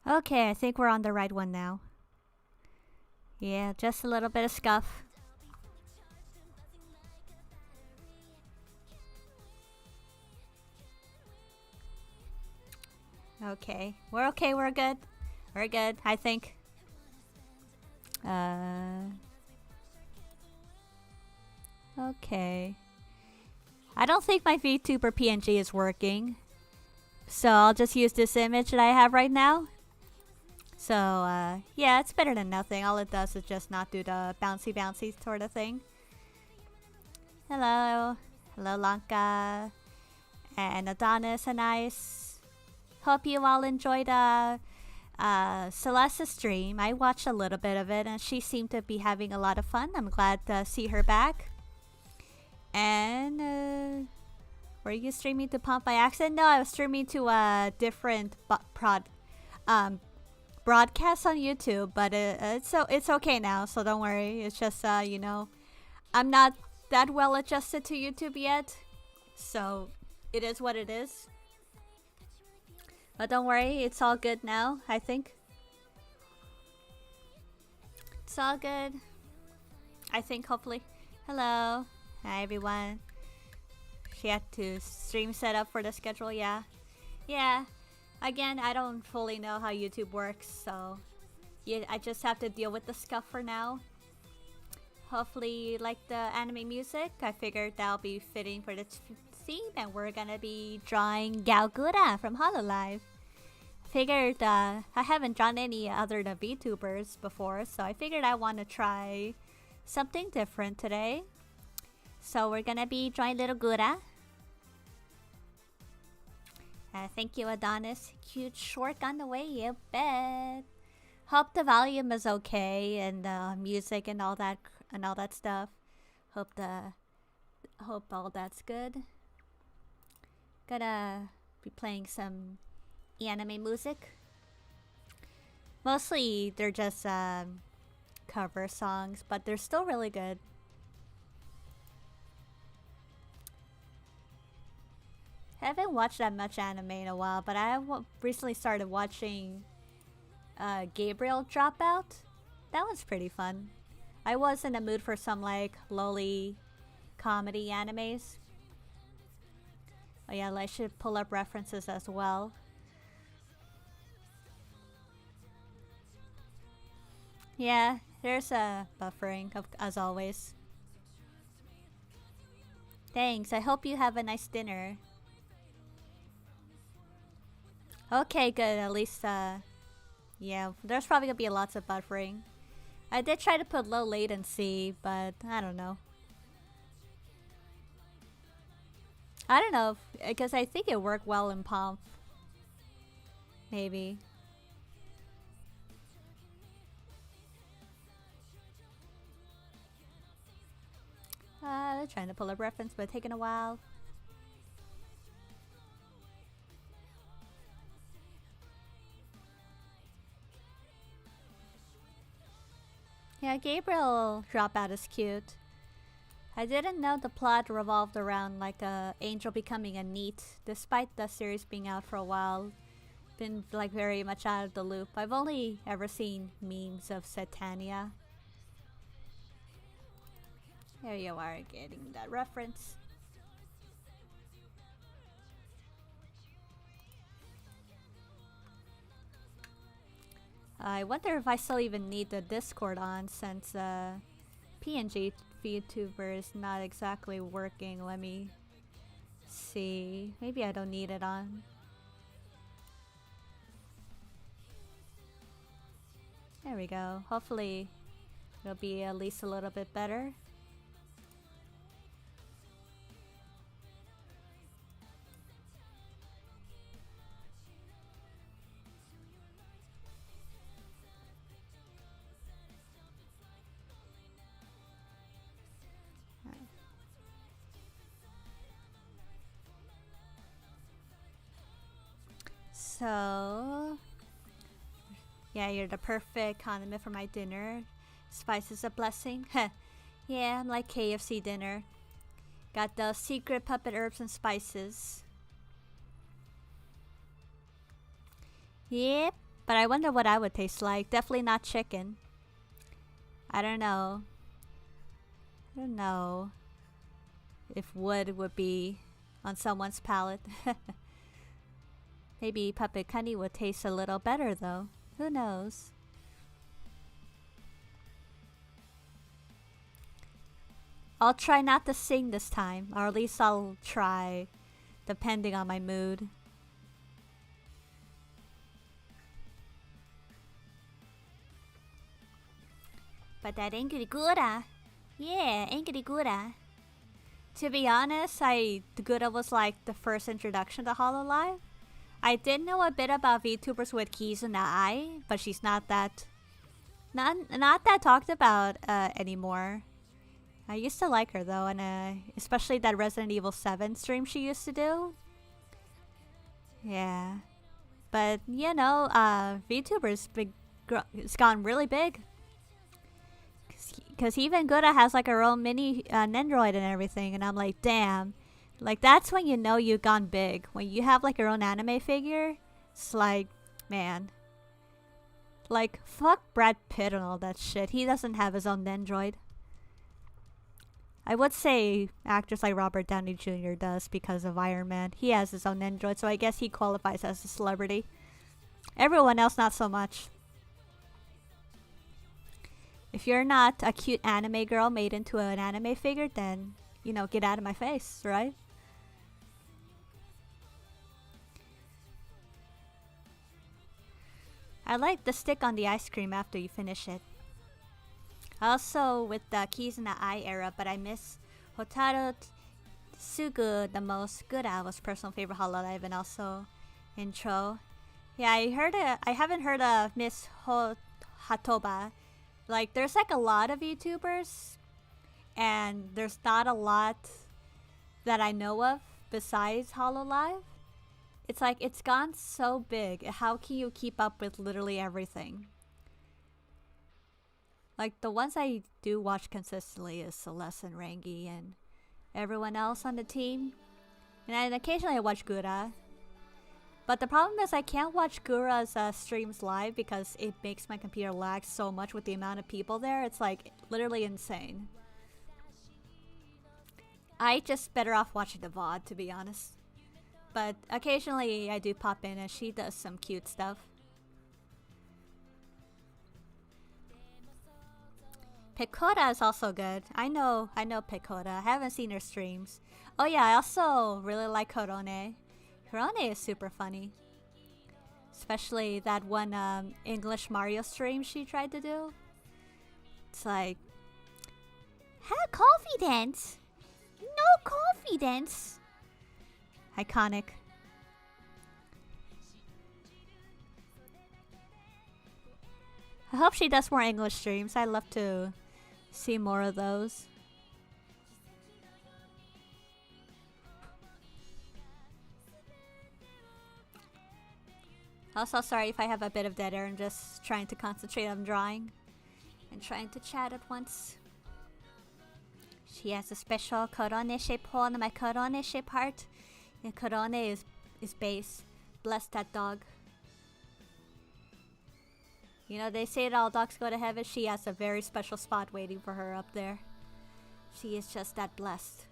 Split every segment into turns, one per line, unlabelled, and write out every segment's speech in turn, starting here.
Okay, I think we're on the right one now. Yeah, just a little bit of scuff. Okay, we're okay, we're good. We're good, I think. Okay. I don't think my VTuber PNG is working. So I'll just use this image that I have right now. So, yeah, it's better than nothing. All it does is just not do the bouncy bouncy sort of thing. Hello. Hello, Lanka. And Adonis and Ice. Hope you all enjoyed Celeste's stream. I watched a little bit of it and she seemed to be having a lot of fun. I'm glad to see her back. And, were you streaming to Pump by accident? No, I was streaming to a different broadcast on YouTube, but it's okay now, so don't worry. It's just you know, I'm not that well adjusted to YouTube yet, so it is what it is. But don't worry, it's all good now. I think it's all good. I think hopefully. Hello, hi everyone. She had to stream set up for the schedule. Yeah. Again, I don't fully know how YouTube works, so yeah, I just have to deal with the scuff for now. Hopefully you like the anime music. I figured that'll be fitting for the theme, and we're gonna be drawing Gawr Gura from Hololive. Figured I haven't drawn any other than VTubers before, so I figured I want to try something different today. So we're gonna be drawing little Gura. Thank you, Adonis. Cute short on the way, you bet. Hope the volume is okay and the music and all that stuff. Hope all that's good. Gonna be playing some anime music. Mostly they're just cover songs, but they're still really good. I haven't watched that much anime in a while, but I recently started watching Gabriel Dropout. That was pretty fun. I was in the mood for some like lolly comedy animes. Oh yeah, I should pull up references as well. Yeah, there's a buffering as always. Thanks, I hope you have a nice dinner. Okay, good. At least, yeah, there's probably gonna be lots of buffering. I did try to put low latency, but I don't know. I don't know, because I think it worked well in Pomp. Maybe. They're trying to pull up reference, but taking a while. Yeah, Gabriel Dropout is cute. I didn't know the plot revolved around like a angel becoming a NEET, despite the series being out for a while. Been like very much out of the loop. I've only ever seen memes of Satania. There you are, getting that reference. I wonder if I still even need the Discord on, since PNG VTuber is not exactly working. Let me see. Maybe I don't need it on. There we go. Hopefully it'll be at least a little bit better. So, yeah, you're the perfect condiment for my dinner. Spice is a blessing. Yeah, I'm like KFC dinner. Got the secret puppet herbs and spices. Yep, But I wonder what I would taste like. Definitely not chicken. I don't know. I don't know if wood would be on someone's palate. Maybe papikani would taste a little better though. Who knows? I'll try not to sing this time, or at least I'll try, depending on my mood. But that Gawr Gura, yeah, Gawr Gura. To be honest, Gura was like the first introduction to Hololive. I did know a bit about VTubers with keys in the eye, but she's not that talked about anymore. I used to like her though, and especially that Resident Evil 7 stream she used to do. Yeah, but you know, VTubers it's gone really big. Cause even Gura has like her own mini Nendroid and everything, and I'm like, damn, like that's when you know you've gone big. When you have like your own anime figure, it's like, man, like fuck Brad Pitt and all that shit. He doesn't have his own Nendroid. I would say actors like Robert Downey Jr. does because of Iron Man. He has his own Android, so I guess he qualifies as a celebrity. Everyone else, not so much. If you're not a cute anime girl made into an anime figure, then, you know, get out of my face, right? I like the stick on the ice cream after you finish it. Also with the keys in the eye era, but I miss Hotaru Sugu the most. Gura was personal favorite Hololive and also intro. Yeah, I haven't heard of Miss Hatoba. Like there's like a lot of YouTubers and there's not a lot that I know of besides Hololive. It's like it's gone so big. How can you keep up with literally everything? Like, the ones I do watch consistently is Celeste and Rangi and everyone else on the team. And then occasionally I watch Gura. But the problem is I can't watch Gura's streams live because it makes my computer lag so much with the amount of people there. It's like, literally insane. I just better off watching the VOD, to be honest. But occasionally I do pop in and she does some cute stuff. Pecora is also good. I know Pecora. I haven't seen her streams. Oh yeah, I also really like Korone. Korone is super funny. Especially that one English Mario stream she tried to do. It's like, have confidence. No confidence. Iconic. I hope she does more English streams. I'd love to see more of those. Also, sorry if I have a bit of dead air. I'm just trying to concentrate on drawing and trying to chat at once. She has a special Korone shape hole in my Korone shape heart. And Korone is base. Bless that dog. You know, they say that all dogs go to heaven. She has a very special spot waiting for her up there. She is just that blessed.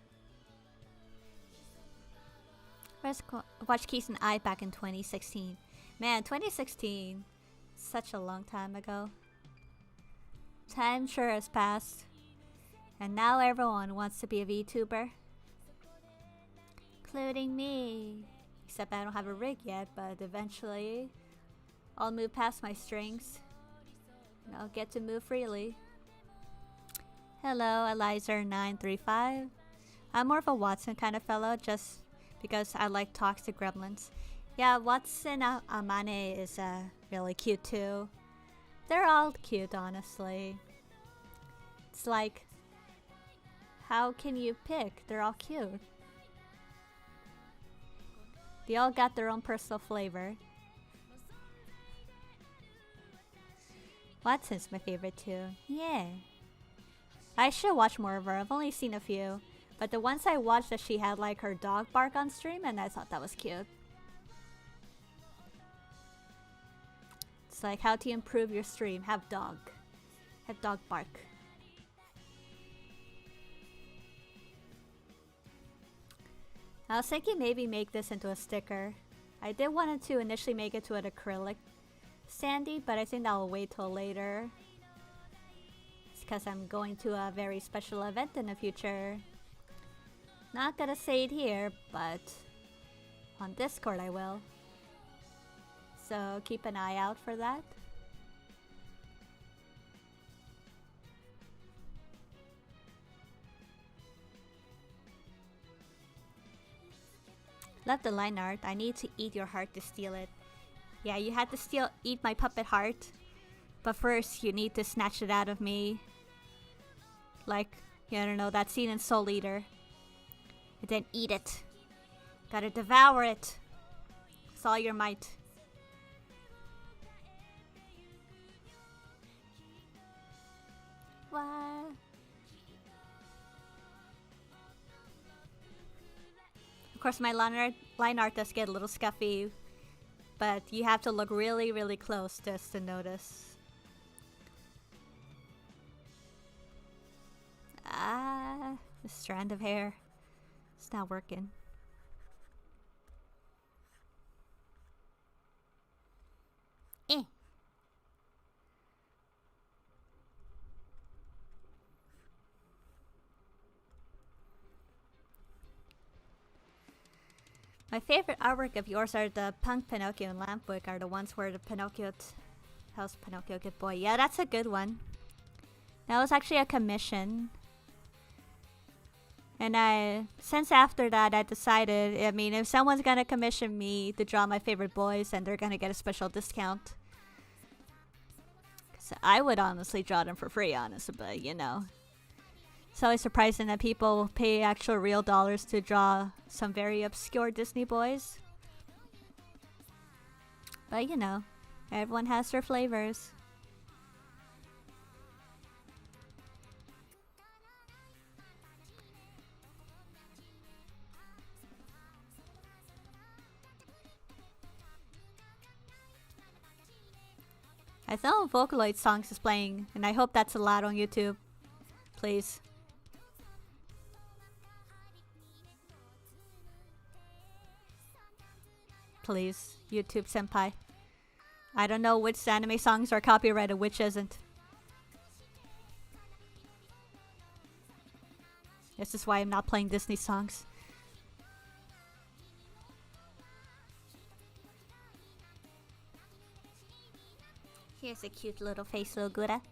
First watched Keys and I back in 2016. Man, 2016. Such a long time ago. Time sure has passed. And now everyone wants to be a VTuber. Including me. Except I don't have a rig yet, but eventually I'll move past my strings. And I'll get to move freely. Hello, Eliza935. I'm more of a Watson kind of fellow just because I like toxic gremlins. Yeah, Watson Amane is really cute too. They're all cute, honestly. It's like, how can you pick? They're all cute. They all got their own personal flavor. Watson's my favorite too. Yeah. I should watch more of her. I've only seen a few. But the ones I watched that she had like her dog bark on stream and I thought that was cute. like how to improve your stream. Have dog bark. I was thinking maybe make this into a sticker. I did want to initially make it to an acrylic sandy, but I think I'll wait till later. It's because I'm going to a very special event in the future. Not gonna say it here, but on Discord I will. So keep an eye out for that. Love the line art. I need to eat your heart to steal it. Yeah, you had to eat my puppet heart. But first, you need to snatch it out of me. Like, I don't know, that scene in Soul Eater. And then eat it. Gotta devour it. With all your might. What? Of course, my line art does get a little scuffy, but you have to look really, really close just to notice. Ah, the strand of hair. It's not working. Eh. My favorite artwork of yours are the Punk Pinocchio and Lampwick are the ones where the Pinocchio tells Pinocchio good boy. Yeah, that's a good one. That was actually a commission. And since after that I decided, I mean, if someone's gonna commission me to draw my favorite boys, then they're gonna get a special discount. So I would honestly draw them for free, honestly, but you know. It's always surprising that people pay actual real dollars to draw some very obscure Disney boys. But you know, everyone has their flavors. I thought Vocaloid songs is playing, and I hope that's allowed on YouTube. Please. Please, YouTube senpai. I don't know which anime songs are copyrighted, which isn't. This is why I'm not playing Disney songs. Here's a cute little face, little Gura.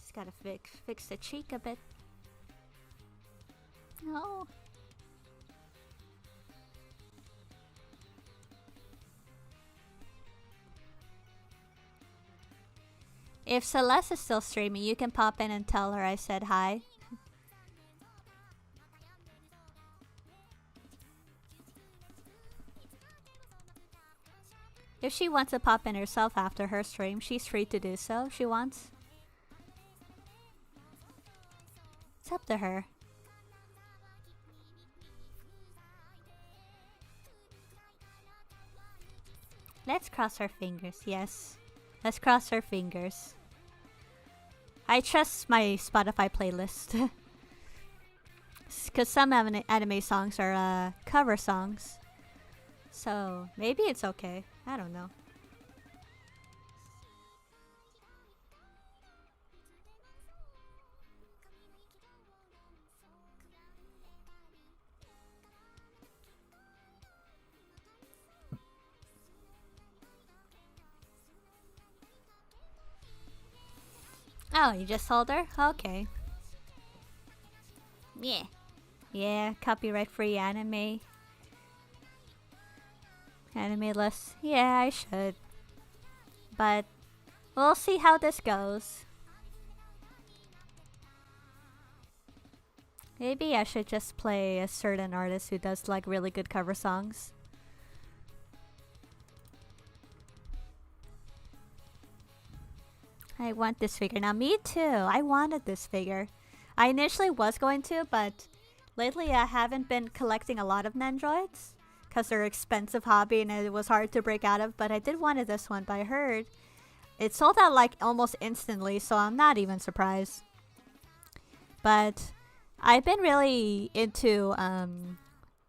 Just gotta fix the cheek a bit. No. If Celeste is still streaming, you can pop in and tell her I said hi. If she wants to pop in herself after her stream, she's free to do so if she wants. It's up to her. Let's cross our fingers, yes. Let's cross our fingers. I trust my Spotify playlist. Because some anime songs are cover songs. So maybe it's okay. I don't know. Oh, you just told her? Okay. Yeah. Yeah, copyright free anime. Anime list. Yeah, I should. But we'll see how this goes. Maybe I should just play a certain artist who does like really good cover songs. I want this figure. Now me too. I wanted this figure. I initially was going to, but lately I haven't been collecting a lot of Nendroids. because they're expensive hobby and it was hard to break out of. But I did wanted this one, but I heard it sold out like almost instantly, so I'm not even surprised. But I've been really into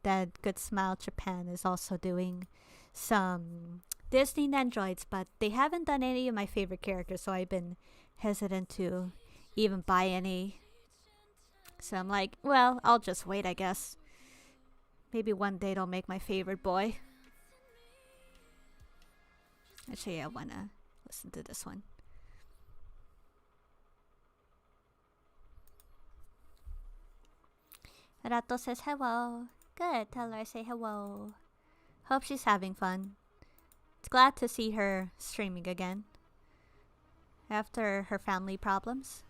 that Good Smile Japan is also doing some Disney Nendroids, but they haven't done any of my favorite characters, so I've been hesitant to even buy any. So I'm like, well, I'll just wait, I guess. Maybe one day they'll make my favorite boy. Actually, I wanna listen to this one. Rato says hello. Good, tell her I say hello. Hope she's having fun. It's glad to see her streaming again after her family problems.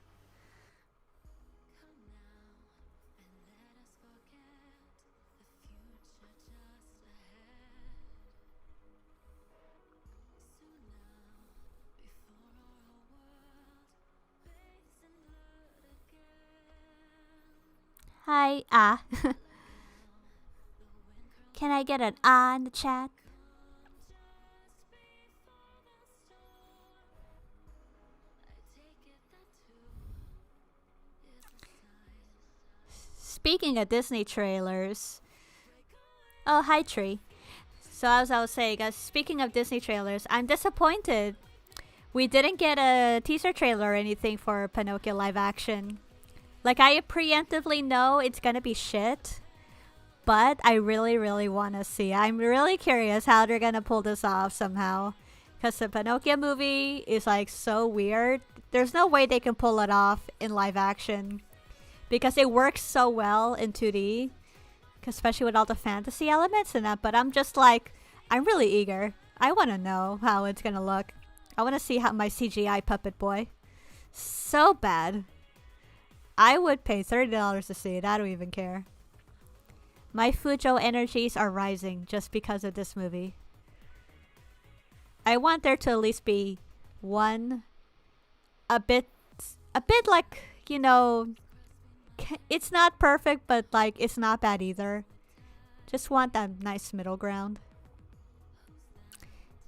Hi, Can I get an in the chat? Speaking of Disney trailers. Oh, hi, Tree. So as I was saying, speaking of Disney trailers, I'm disappointed. We didn't get a teaser trailer or anything for Pinocchio live action. Like, I preemptively know it's gonna be shit, but I really, really want to see. I'm really curious how they're gonna pull this off somehow. Because the Pinocchio movie is like so weird. There's no way they can pull it off in live action. Because it works so well in 2D. Especially with all the fantasy elements in that. But I'm just like, I'm really eager. I want to know how it's gonna look. I want to see how my CGI puppet boy. So bad. I would pay $30 to see it. I don't even care. My Fujo energies are rising just because of this movie. I want there to at least be one, a bit like, you know, it's not perfect, but like it's not bad either. Just want that nice middle ground.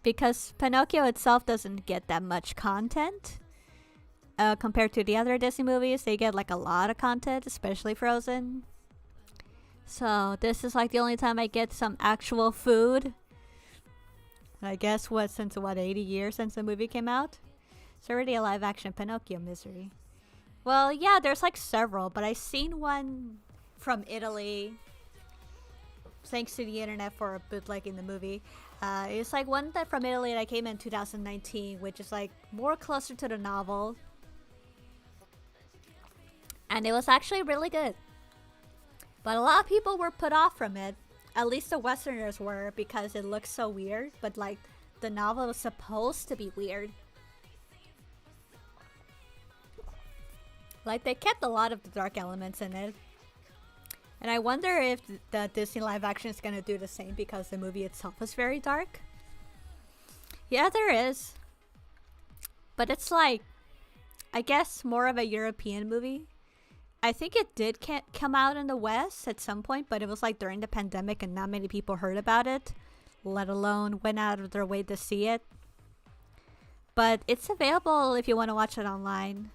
Because Pinocchio itself doesn't get that much content. Compared to the other Disney movies, they get like a lot of content, especially Frozen. So this is like the only time I get some actual food. I guess since 80 years since the movie came out? It's already a live action Pinocchio misery. Well, yeah, there's like several, but I seen one from Italy. Thanks to the internet for bootlegging the movie. It's like one that from Italy that came in 2019, which is like more closer to the novel. And it was actually really good. But a lot of people were put off from it. At least the Westerners were, because it looks so weird. But like, the novel was supposed to be weird. Like, they kept a lot of the dark elements in it. And I wonder if the Disney live action is going to do the same, because the movie itself is very dark. Yeah, there is. But it's like, I guess more of a European movie. I think it did come out in the West at some point, but it was like during the pandemic and not many people heard about it, let alone went out of their way to see it. But it's available if you want to watch it online.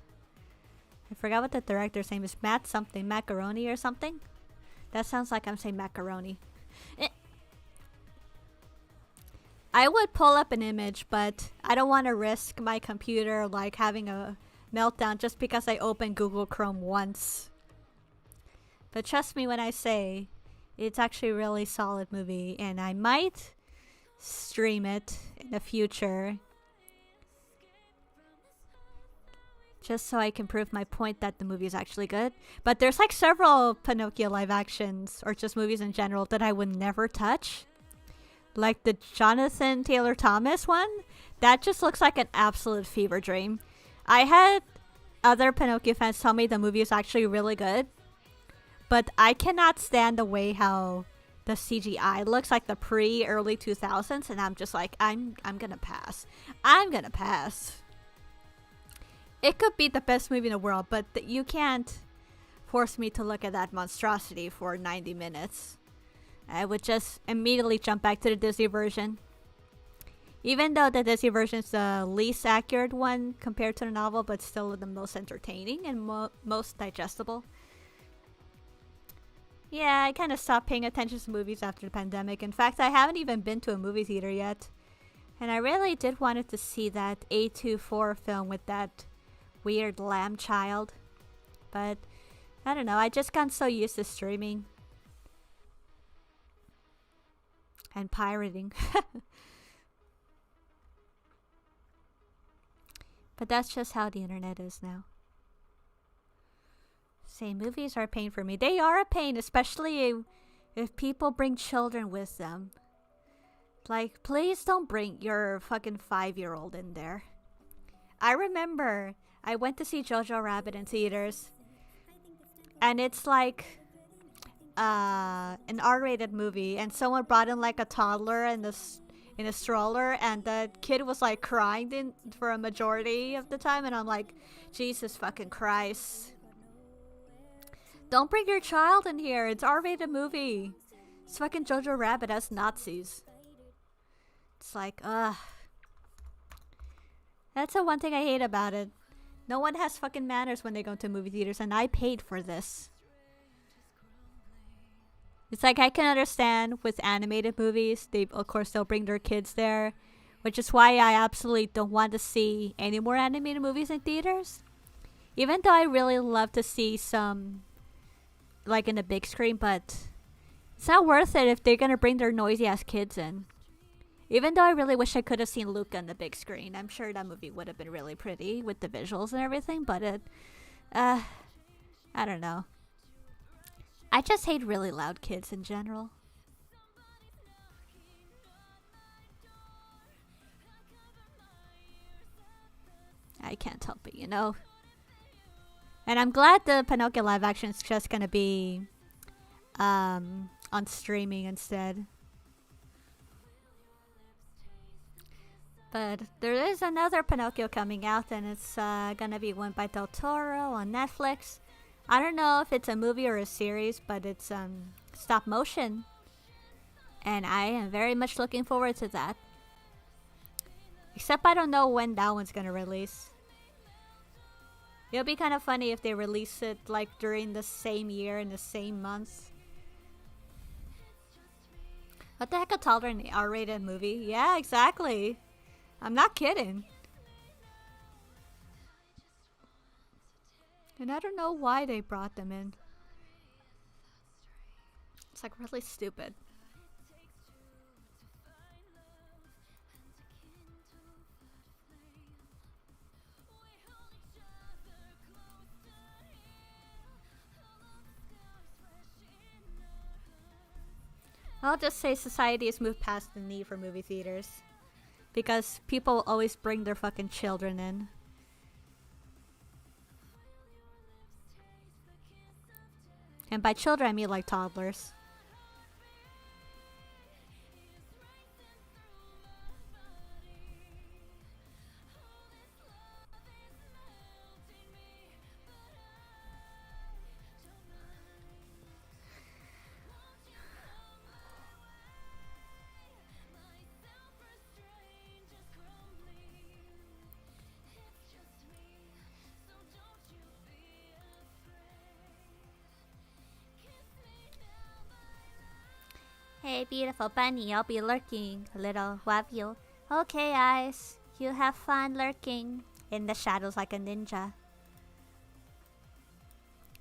I forgot what the director's name is. Matt something. Macaroni or something? That sounds like I'm saying macaroni. I would pull up an image, but I don't want to risk my computer like having a meltdown just because I opened Google Chrome once. But trust me when I say it's actually a really solid movie, and I might stream it in the future just so I can prove my point that the movie is actually good. But there's like several Pinocchio live actions or just movies in general that I would never touch. Like the Jonathan Taylor Thomas one, that just looks like an absolute fever dream. I had other Pinocchio fans tell me the movie is actually really good, but I cannot stand the way how the CGI looks like the early 2000s, and I'm just like, I'm gonna pass. I'm gonna pass. It could be the best movie in the world, but you can't force me to look at that monstrosity for 90 minutes. I would just immediately jump back to the Disney version. Even though the Disney version is the least accurate one compared to the novel, but still the most entertaining and most digestible. Yeah, I kind of stopped paying attention to movies after the pandemic. In fact, I haven't even been to a movie theater yet. And I really did wanted to see that A24 film with that weird lamb child. But I don't know, I just got so used to streaming. And pirating. But that's just how the internet is now. Say, movies are a pain for me. They are a pain, especially if people bring children with them. Like, please don't bring your fucking 5-year-old in there. I remember I went to see Jojo Rabbit in theaters. And it's like an R-rated movie. And someone brought in like a toddler in a stroller. And the kid was like crying for a majority of the time. And I'm like, Jesus fucking Christ. Don't bring your child in here. It's R-rated movie. It's fucking Jojo Rabbit as Nazis. It's like, ugh. That's the one thing I hate about it. No one has fucking manners when they go to movie theaters, and I paid for this. It's like, I can understand with animated movies, of course they'll bring their kids there, which is why I absolutely don't want to see any more animated movies in theaters. Even though I really love to see some, like, in the big screen, but it's not worth it if they're gonna bring their noisy ass kids in. Even though I really wish I could have seen Luca on the big screen. I'm sure that movie would have been really pretty with the visuals and everything, but I don't know. I just hate really loud kids in general. I can't help it, you know. And I'm glad the Pinocchio live action is just gonna be on streaming instead. But there is another Pinocchio coming out, and it's gonna be one by Del Toro on Netflix. I don't know if it's a movie or a series, but it's stop motion. And I am very much looking forward to that. Except I don't know when that one's gonna release. It'll be kind of funny if they release it like during the same year in the same month. What the heck, a toddler in an R-rated movie? Yeah, exactly. I'm not kidding. And I don't know why they brought them in. It's like really stupid. I'll just say society has moved past the need for movie theaters. Because people always bring their fucking children in. And by children, I mean like toddlers. Hey, beautiful bunny, I'll be lurking a little while you. Okay, eyes, you have fun lurking in the shadows like a ninja.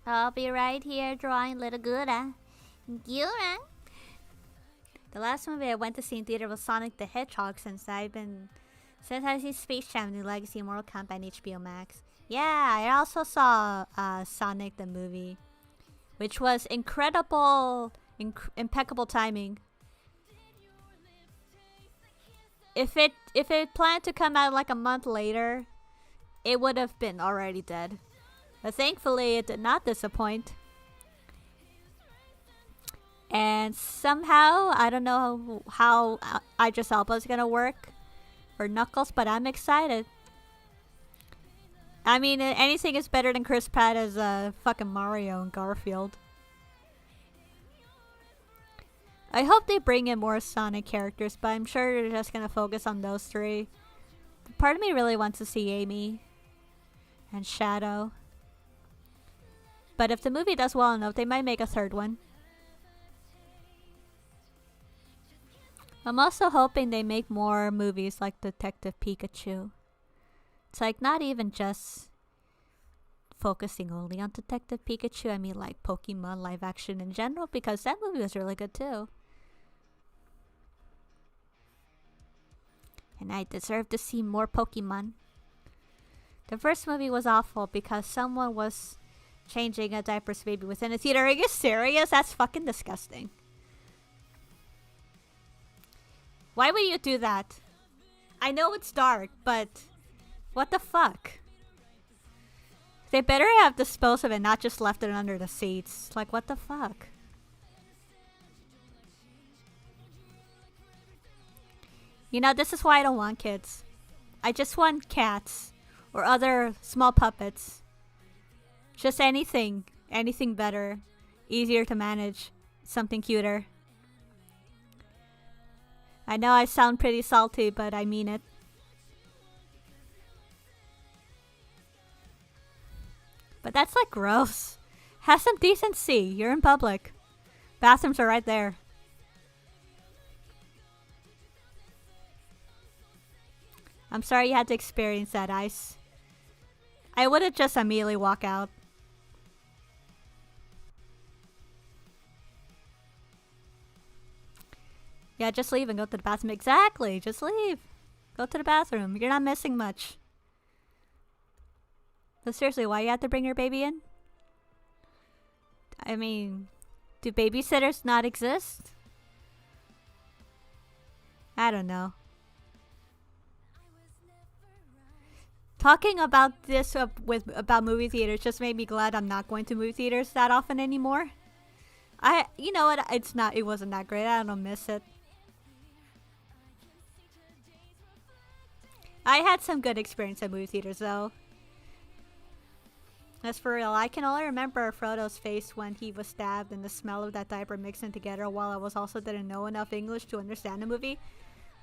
I'll be right here drawing little Gura. Gura? The last movie I went to see in theater was Sonic the Hedgehog since I've seen Space Jam: New Legacy, Mortal Kombat, and HBO Max. Yeah, I also saw Sonic the movie, which was incredible. Impeccable timing. If it planned to come out like a month later, it would have been already dead. But thankfully, it did not disappoint. And somehow, I don't know how Idris Elba is gonna work for Knuckles, but I'm excited. I mean, anything is better than Chris Pratt as fucking Mario and Garfield. I hope they bring in more Sonic characters, but I'm sure they're just gonna focus on those three. Part of me really wants to see Amy and Shadow. But if the movie does well enough, they might make a third one. I'm also hoping they make more movies like Detective Pikachu. It's like not even just focusing only on Detective Pikachu. I mean like Pokemon live action in general, because that movie was really good too. And I deserve to see more Pokemon. The first movie was awful because someone was changing a diaper's baby within a theater. Are you serious? That's fucking disgusting. Why would you do that? I know it's dark, but what the fuck? They better have disposed of it, not just left it under the seats. Like, what the fuck? You know, this is why I don't want kids. I just want cats or other small puppets. Just anything. Anything better. Easier to manage. Something cuter. I know I sound pretty salty, but I mean it. But that's like gross. Have some decency. You're in public. Bathrooms are right there. I'm sorry you had to experience that, Ice. I would have just immediately walked out. Yeah, just leave and go to the bathroom. Exactly. Just leave. Go to the bathroom. You're not missing much. But seriously, why you have to bring your baby in? I mean, do babysitters not exist? I don't know. Talking about this about movie theaters just made me glad I'm not going to movie theaters that often anymore. You know what? It wasn't that great. I don't miss it. I had some good experience at movie theaters though. As for real, I can only remember Frodo's face when he was stabbed and the smell of that diaper mixing together while I was also didn't know enough English to understand the movie.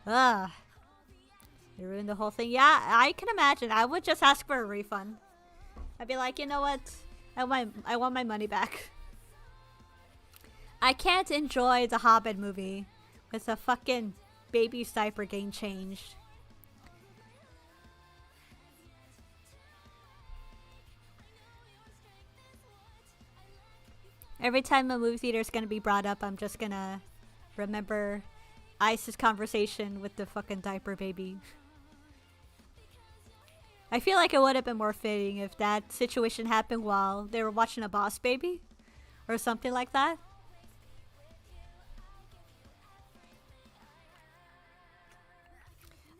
Ugh. It ruined the whole thing. Yeah, I can imagine. I would just ask for a refund. I'd be like, you know what? I want my money back. I can't enjoy the Hobbit movie with a fucking baby's diaper getting changed. Every time a movie theater is gonna be brought up, I'm just gonna remember Ice's conversation with the fucking diaper baby. I feel like it would have been more fitting if that situation happened while they were watching a Boss Baby or something like that.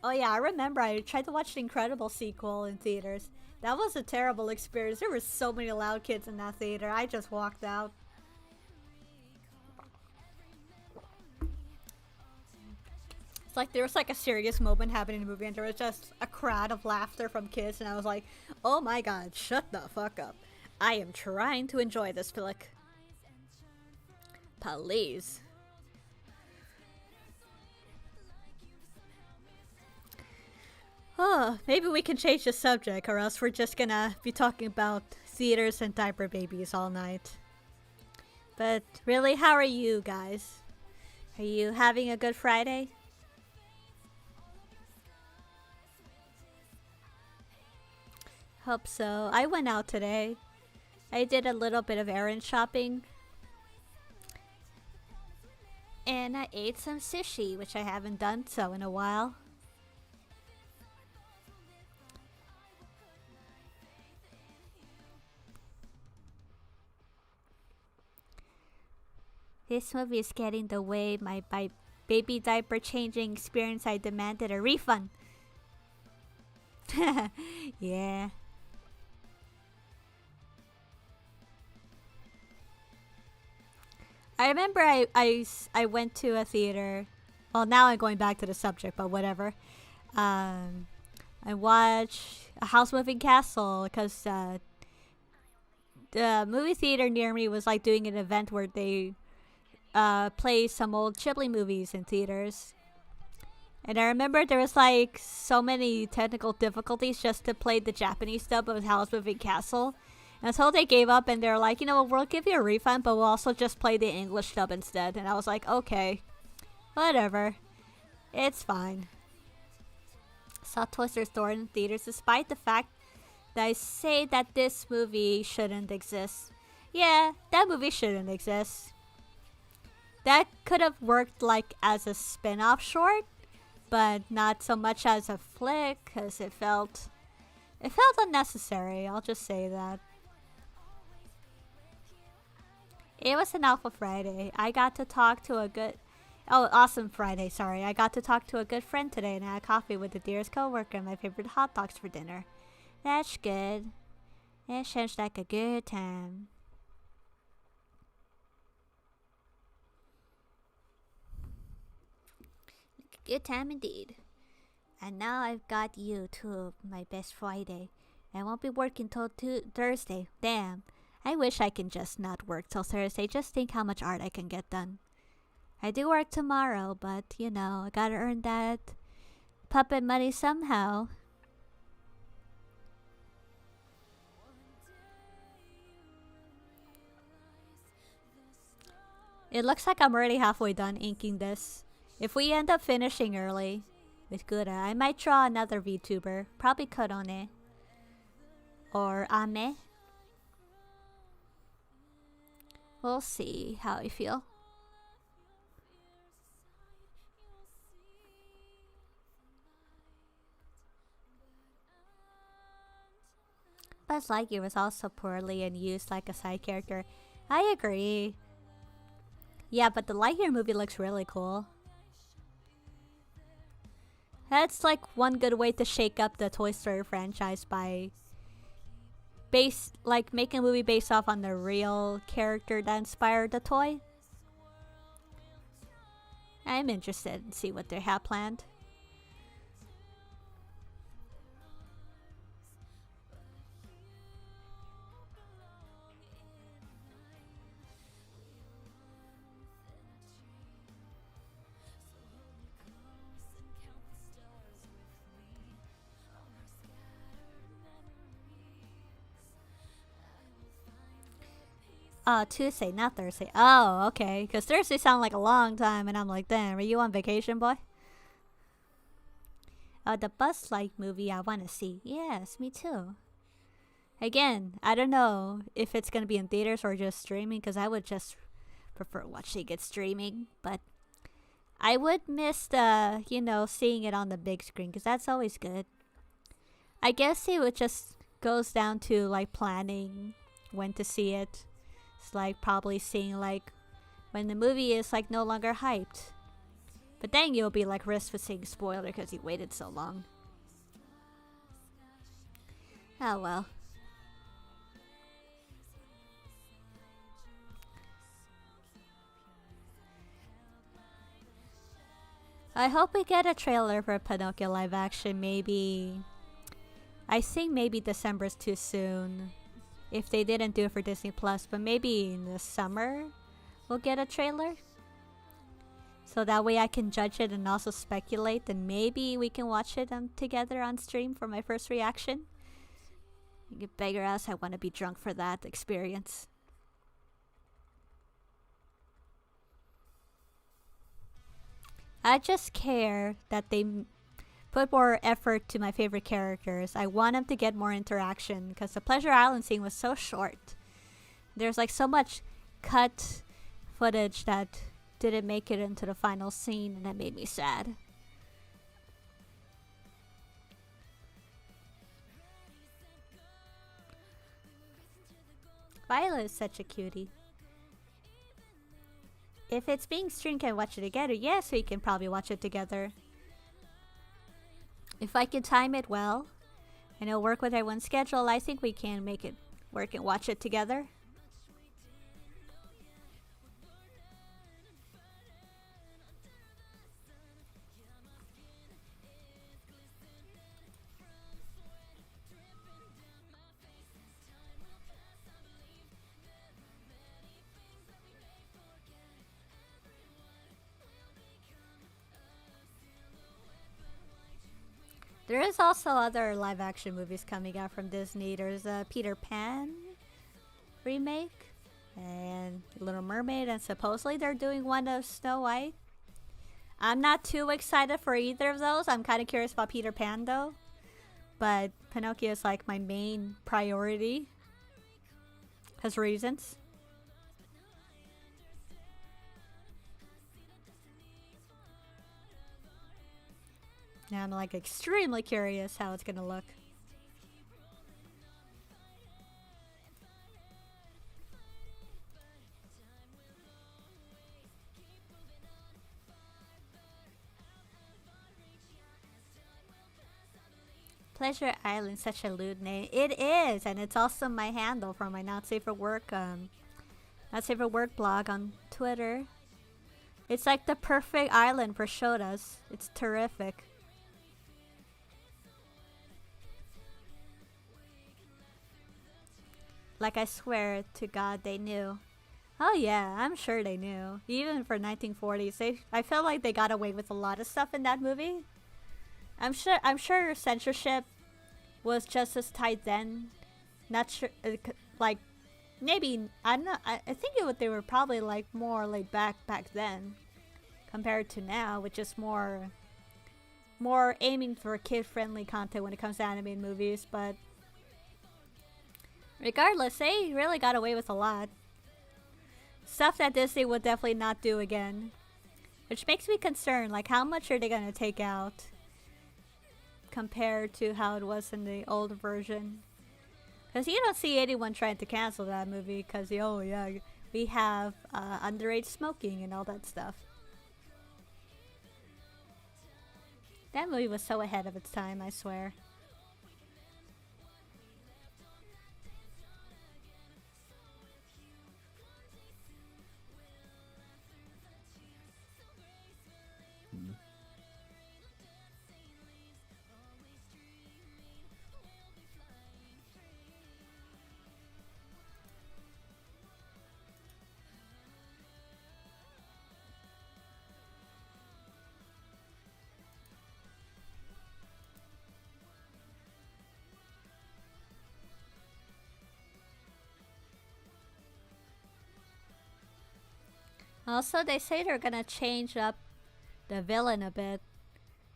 Oh yeah, I remember I tried to watch the Incredible sequel in theaters. That was a terrible experience. There were so many loud kids in that theater. I just walked out. It's like there was like a serious moment happening in the movie and there was just a crowd of laughter from kids and I was like, oh my god, shut the fuck up. I am trying to enjoy this flick. Please. Oh, maybe we can change the subject or else we're just gonna be talking about theaters and diaper babies all night. But really, how are you guys? Are you having a good Friday? Hope so. I went out today. I did a little bit of errand shopping. And I ate some sushi, which I haven't done so in a while. This movie is getting the way my baby diaper changing experience. I demanded a refund. Yeah. I remember I went to a theater. Well, now I'm going back to the subject, but whatever. I watched A House Moving Castle because the movie theater near me was like doing an event where they play some old Ghibli movies in theaters. And I remember there was like so many technical difficulties just to play the Japanese dub of Howl's Moving Castle. And so they gave up and they're like, you know what, we'll give you a refund, but we'll also just play the English dub instead. And I was like, okay, whatever. It's fine. Saw Toy Story Store in theaters despite the fact that I say that this movie shouldn't exist. Yeah, that movie shouldn't exist. That could have worked like as a spin-off short, but not so much as a flick, because it felt unnecessary. I'll just say that. It was an Alpha Friday. I got to talk to a good... Oh, awesome Friday, sorry. I got to talk to a good friend today and I had coffee with the dearest coworker and my favorite hot dogs for dinner. That's good. It sounds like a good time. Good time indeed. And now I've got you too, my best Friday. I won't be working till Thursday. Damn. I wish I can just not work till Thursday. Just think how much art I can get done. I do work tomorrow, but you know, I gotta earn that puppet money somehow. It looks like I'm already halfway done inking this. If we end up finishing early with Gura, I might draw another VTuber. Probably Korone. Or Ame. We'll see how I feel. Buzz Lightyear was also poorly and used like a side character. I agree. Yeah, but the Lightyear movie looks really cool. That's like one good way to shake up the Toy Story franchise by making a movie based off on the real character that inspired the toy. I'm interested in see what they have planned. Tuesday, not Thursday. Oh, okay. Because Thursday sounds like a long time, and I'm like, damn, are you on vacation, boy? The Buzz Light movie I want to see. Yes, me too. Again, I don't know if it's going to be in theaters or just streaming, because I would just prefer watching it streaming. But I would miss the, seeing it on the big screen, because that's always good. I guess it would just goes down to, like, planning when to see it. It's like probably seeing like when the movie is like no longer hyped. But then you'll be like risk for seeing spoiler because you waited so long. Oh well. I hope we get a trailer for Pinocchio live action maybe. I think maybe December's too soon. If they didn't do it for Disney Plus, but maybe in the summer we'll get a trailer. So that way I can judge it and also speculate, and maybe we can watch it together on stream for my first reaction. You can beg your ass, I want to be drunk for that experience. I just care that they put more effort to my favorite characters. I want them to get more interaction because the Pleasure Island scene was so short. There's like so much cut footage that didn't make it into the final scene, and that made me sad. Violet is such a cutie. If it's being streamed, can we watch it together? Yes, we can probably watch it together. If I can time it well, and it'll work with everyone's schedule, I think we can make it work and watch it together. There is also other live action movies coming out from Disney. There's a Peter Pan remake and Little Mermaid, and supposedly they're doing one of Snow White. I'm not too excited for either of those. I'm kind of curious about Peter Pan though. But Pinocchio is like my main priority. Has reasons. Now I'm like extremely curious how it's gonna look. Pleasure Island, such a lewd name. It is, and it's also my handle for my Not Safe for Work blog on Twitter. It's like the perfect island for shotas. It's terrific. Like I swear to God they knew. Oh yeah, I'm sure they knew. Even for 1940s, I feel like they got away with a lot of stuff in that movie. I'm sure censorship was just as tight then. Not sure, like maybe I'm not. I think they were probably like more laid back then, compared to now, which is more aiming for kid-friendly content when it comes to animated movies. But regardless, they really got away with a lot. Stuff that Disney would definitely not do again. Which makes me concerned, like how much are they gonna take out compared to how it was in the old version? Because you don't see anyone trying to cancel that movie because, oh yeah, we have underage smoking and all that stuff. That movie was so ahead of its time, I swear. Also, they say they're gonna change up the villain a bit.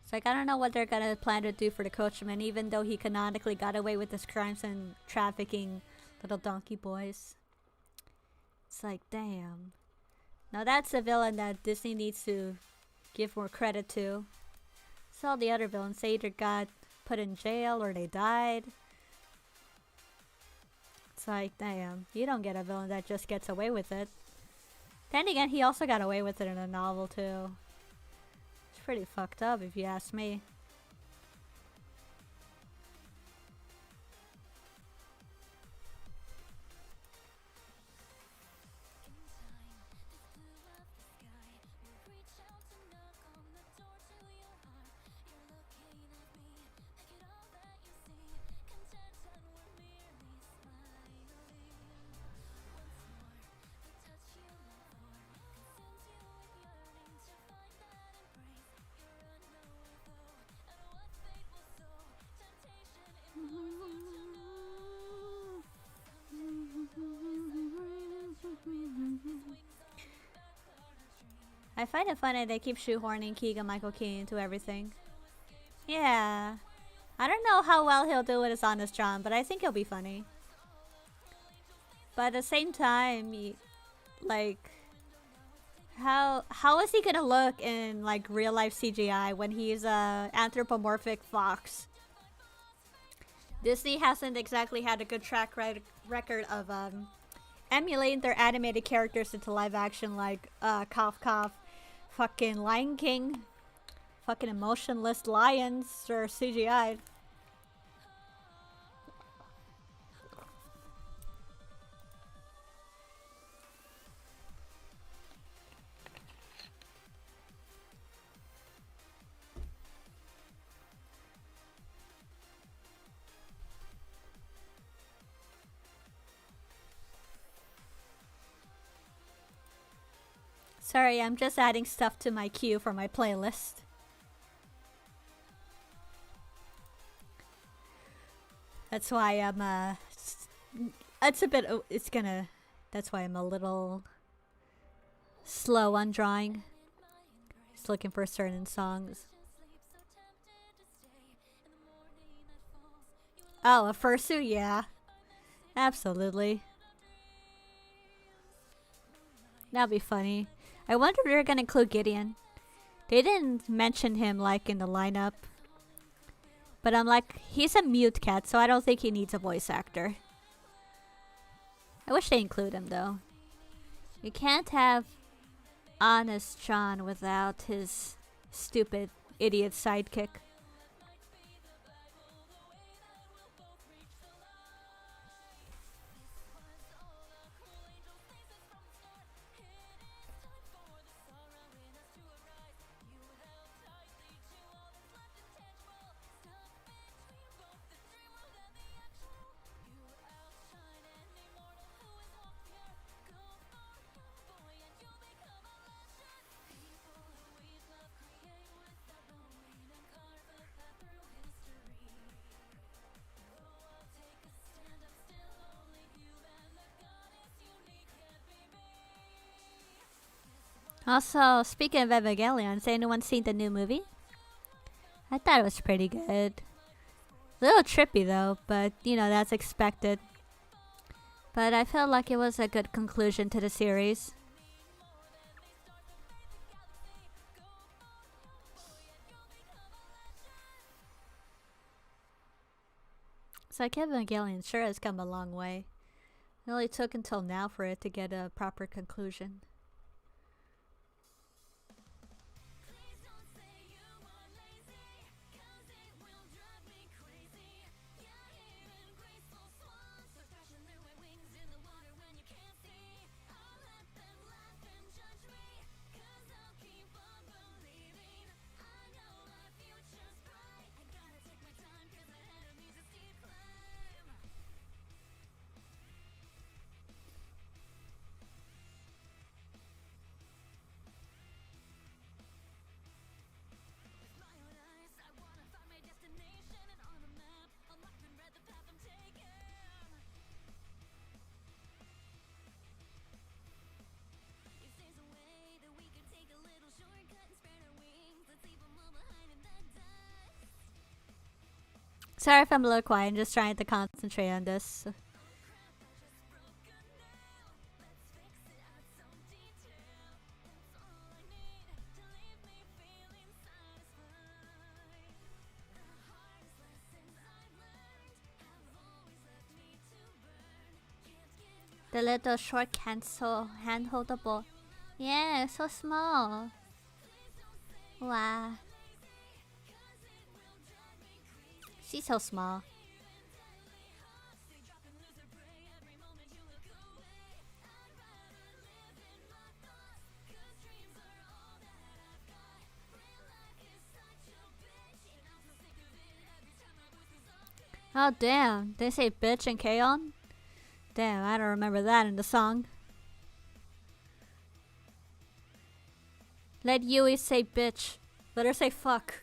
It's like, I don't know what they're gonna plan to do for the coachman, even though he canonically got away with his crimes and trafficking little donkey boys. It's like, damn. Now that's a villain that Disney needs to give more credit to. So all the other villains, they either got put in jail or they died. It's like, damn, you don't get a villain that just gets away with it. Then again, he also got away with it in a novel too. It's pretty fucked up if you ask me. I find it funny they keep shoehorning Keegan-Michael Key into everything. Yeah. I don't know how well he'll do with his Honest John, but I think he'll be funny. But at the same time, like, how is he gonna look in like real life CGI when he's a anthropomorphic fox? Disney hasn't exactly had a good track record of emulating their animated characters into live action, like cough cough, fucking Lion King, fucking emotionless lions or CGI. Sorry, I'm just adding stuff to my queue for my playlist. That's why I'm it's a bit. It's gonna. That's why I'm a little slow on drawing. Just looking for certain songs. Oh, a fursuit, yeah, absolutely. That'd be funny. I wonder if they're gonna include Gideon. They didn't mention him like in the lineup, but I'm like, he's a mute cat, so I don't think he needs a voice actor. I wish they include him though. You can't have Honest John without his stupid idiot sidekick. Also, speaking of Evangelion, has anyone seen the new movie? I thought it was pretty good. A little trippy though, but you know, that's expected. But I felt like it was a good conclusion to the series. It's like Evangelion sure has come a long way. It only took until now for it to get a proper conclusion. Sorry if I'm a little quiet, I'm just trying to concentrate on this. The little short cancel hand-holdable. Yeah, so small. Wow. She's so small. Oh damn, they say bitch and K-On? Damn, I don't remember that in the song. Let Yui say bitch. Let her say fuck.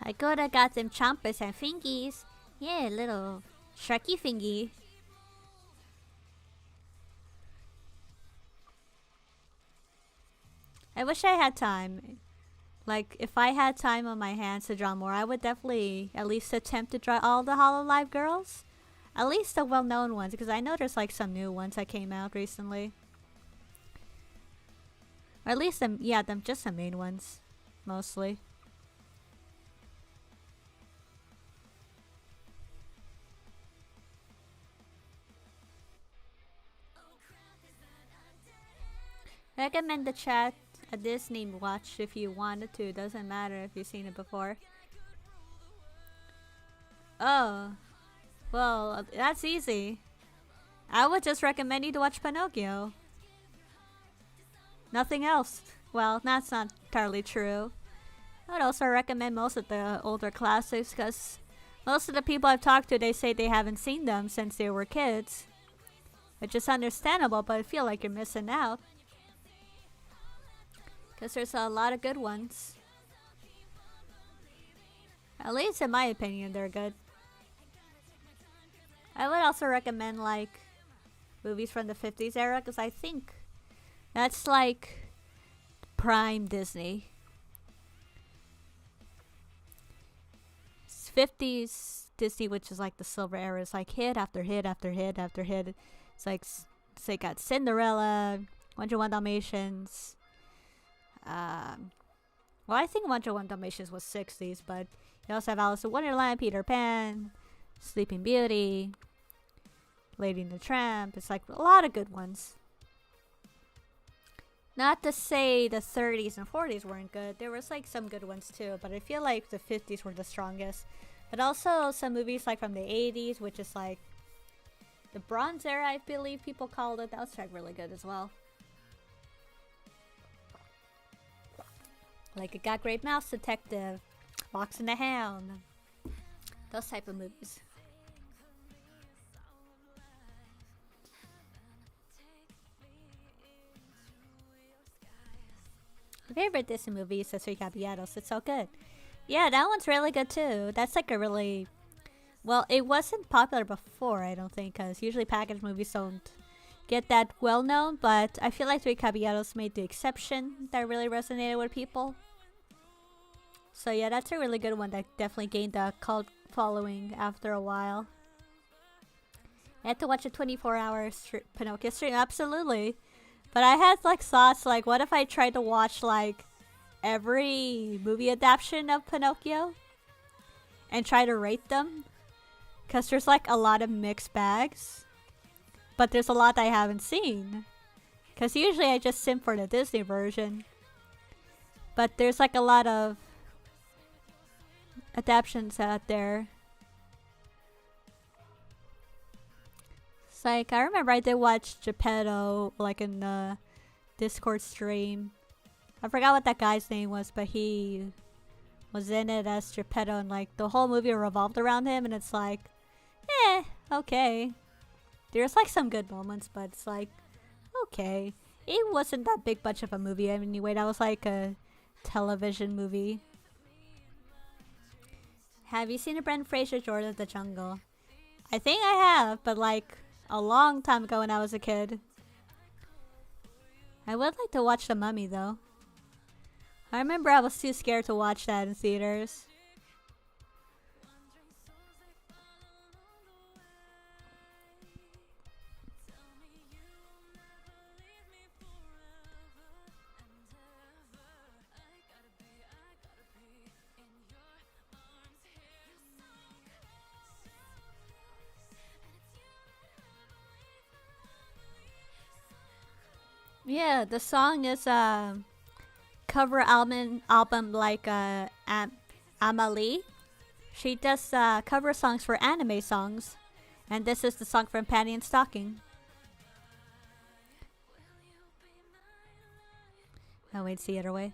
I coulda got them chompers and fingies. Yeah, little sharky fingy. I wish I had time. Like, if I had time on my hands to draw more, I would definitely at least attempt to draw all the Hololive girls. At least the well-known ones, because I know there's like some new ones that came out recently. Or at least them, yeah, them just the main ones, mostly. Recommend the chat a Disney watch if you wanted to. Doesn't matter if you've seen it before. Oh, well, that's easy. I would just recommend you to watch Pinocchio. Nothing else. Well, that's not entirely true. I would also recommend most of the older classics because most of the people I've talked to, they say they haven't seen them since they were kids. Which is understandable, but I feel like you're missing out. Because there's a lot of good ones. At least in my opinion, they're good. I would also recommend like movies from the 50s era because I think that's like prime Disney. 50s Disney, which is like the silver era, is like hit after hit after hit after hit. It's like got Cinderella, 101 Dalmatians. Well, I think 101 Dalmatians was 60s, but you also have Alice in Wonderland, Peter Pan, Sleeping Beauty, Lady and the Tramp. It's like a lot of good ones. Not to say the 30s and 40s weren't good. There was like some good ones too, but I feel like the 50s were the strongest. But also some movies like from the 80s, which is like the Bronze Era, I believe people called it. That was like really good as well. Like it got Great Mouse Detective, Fox and the Hound. Those type of movies. My favorite Disney movie is The Three Caballeros. It's so good. Yeah, that one's really good too. That's like a really... Well, it wasn't popular before, I don't think, because usually packaged movies don't get that well known, but I feel like Three Caballeros made the exception that really resonated with people. So yeah, that's a really good one that definitely gained a cult following after a while. I had to watch a 24-hour Pinocchio stream, absolutely. But I had like thoughts like, what if I tried to watch like every movie adaptation of Pinocchio and try to rate them? Because there's like a lot of mixed bags, but there's a lot I haven't seen. Because usually I just simp for the Disney version, but there's like a lot of adaptations out there. It's like, I remember I did watch Geppetto like in the Discord stream. I forgot what that guy's name was, but he was in it as Geppetto, and like the whole movie revolved around him, and it's like, okay. There's like some good moments, but it's like, okay. It wasn't that big much of a movie anyway. That was like a television movie. Have you seen a Brendan Fraser George of the Jungle? I think I have, but like a long time ago when I was a kid. I would like to watch The Mummy though. I remember I was too scared to watch that in theaters. Yeah, the song is cover album like Amalie. She does cover songs for anime songs, and this is the song from Panty and Stocking. Oh wait, it's the other way.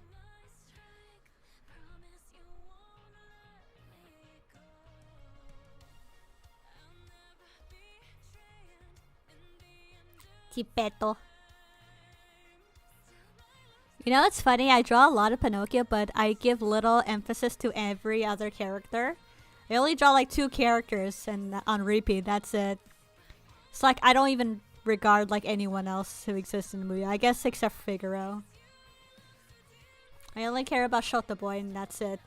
Tipeto. You know, it's funny, I draw a lot of Pinocchio, but I give little emphasis to every other character. I only draw like 2 characters and on repeat, that's it. It's like I don't even regard like anyone else who exists in the movie. I guess except for Figaro. I only care about Shota Boy and that's it.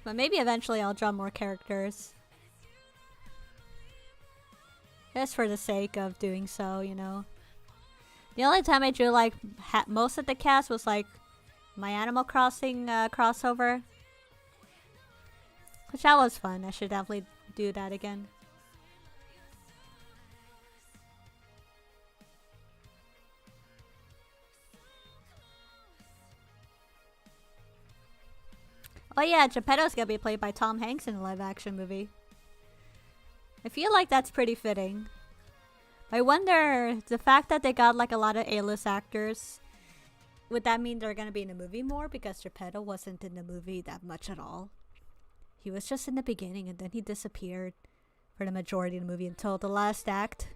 But maybe eventually I'll draw more characters. Just for the sake of doing so, you know. The only time I drew like most of the cast was like my Animal Crossing crossover. Which that was fun. I should definitely do that again. Oh yeah, Geppetto's gonna be played by Tom Hanks in a live action movie. I feel like that's pretty fitting. I wonder, the fact that they got like a lot of A-list actors, would that mean they're gonna be in the movie more? Because Geppetto wasn't in the movie that much at all. He was just in the beginning and then he disappeared for the majority of the movie until the last act.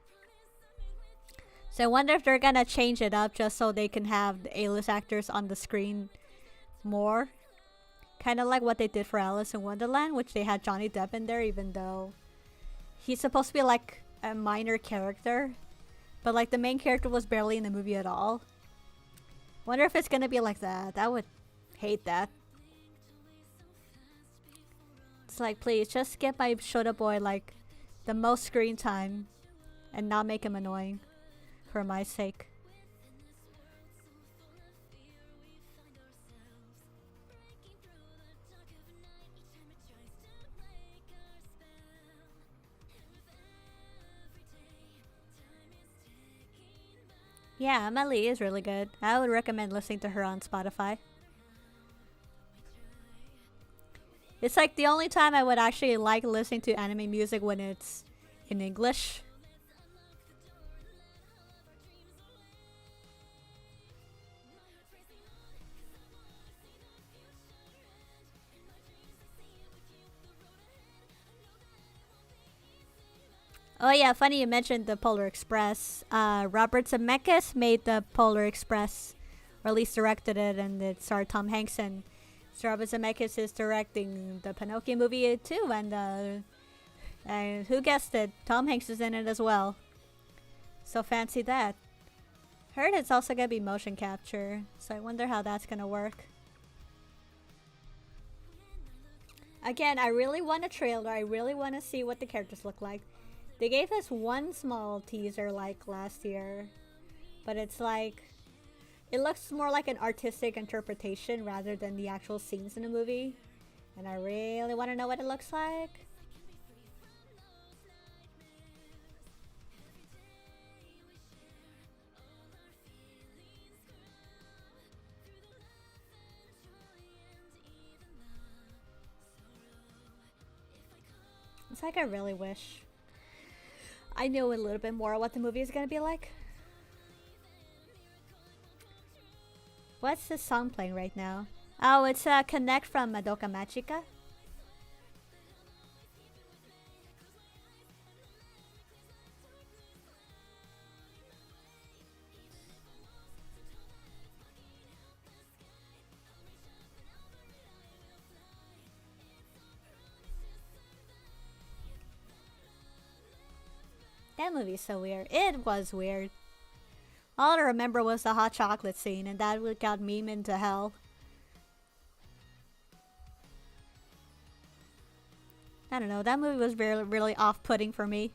So I wonder if they're gonna change it up just so they can have the A-list actors on the screen more. Kind of like what they did for Alice in Wonderland, which they had Johnny Depp in there even though he's supposed to be like a minor character. But like the main character was barely in the movie at all. Wonder if it's gonna be like that. I would hate that. It's like, please just give my Shota boy like the most screen time and not make him annoying for my sake. Yeah, Emily is really good. I would recommend listening to her on Spotify. It's like the only time I would actually like listening to anime music when it's in English. Oh yeah, funny you mentioned the Polar Express. Robert Zemeckis made the Polar Express, or at least directed it, and it starred Tom Hanks, and Robert Zemeckis is directing the Pinocchio movie too, and who guessed it? Tom Hanks is in it as well. So fancy that. Heard it's also gonna be motion capture, so I wonder how that's gonna work. Again, I really want a trailer. I really want to see what the characters look like. They gave us one small teaser like last year, but it's like, it looks more like an artistic interpretation rather than the actual scenes in the movie. And I really want to know what it looks like. It's like I really wish I knew a little bit more what the movie is gonna be like. What's this song playing right now? Oh, it's Connect from Madoka Magica. That movie's so weird. It was weird. All I remember was the hot chocolate scene, and that got meme into hell. I don't know, that movie was really, really off-putting for me.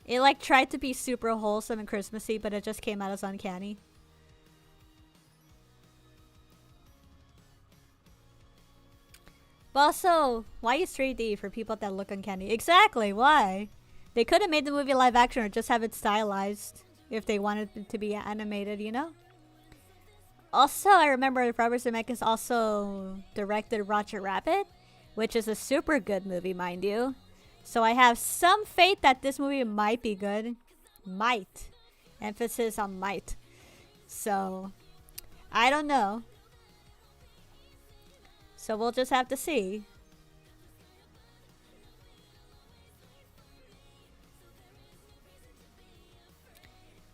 It like tried to be super wholesome and Christmassy, but it just came out as uncanny. But also, why use 3D for people that look uncanny? Exactly, why? They could have made the movie live action or just have it stylized if they wanted it to be animated, you know? Also, I remember Robert Zemeckis also directed Roger Rabbit, which is a super good movie, mind you. So I have some faith that this movie might be good. Might. Emphasis on might. So, I don't know. So we'll just have to see.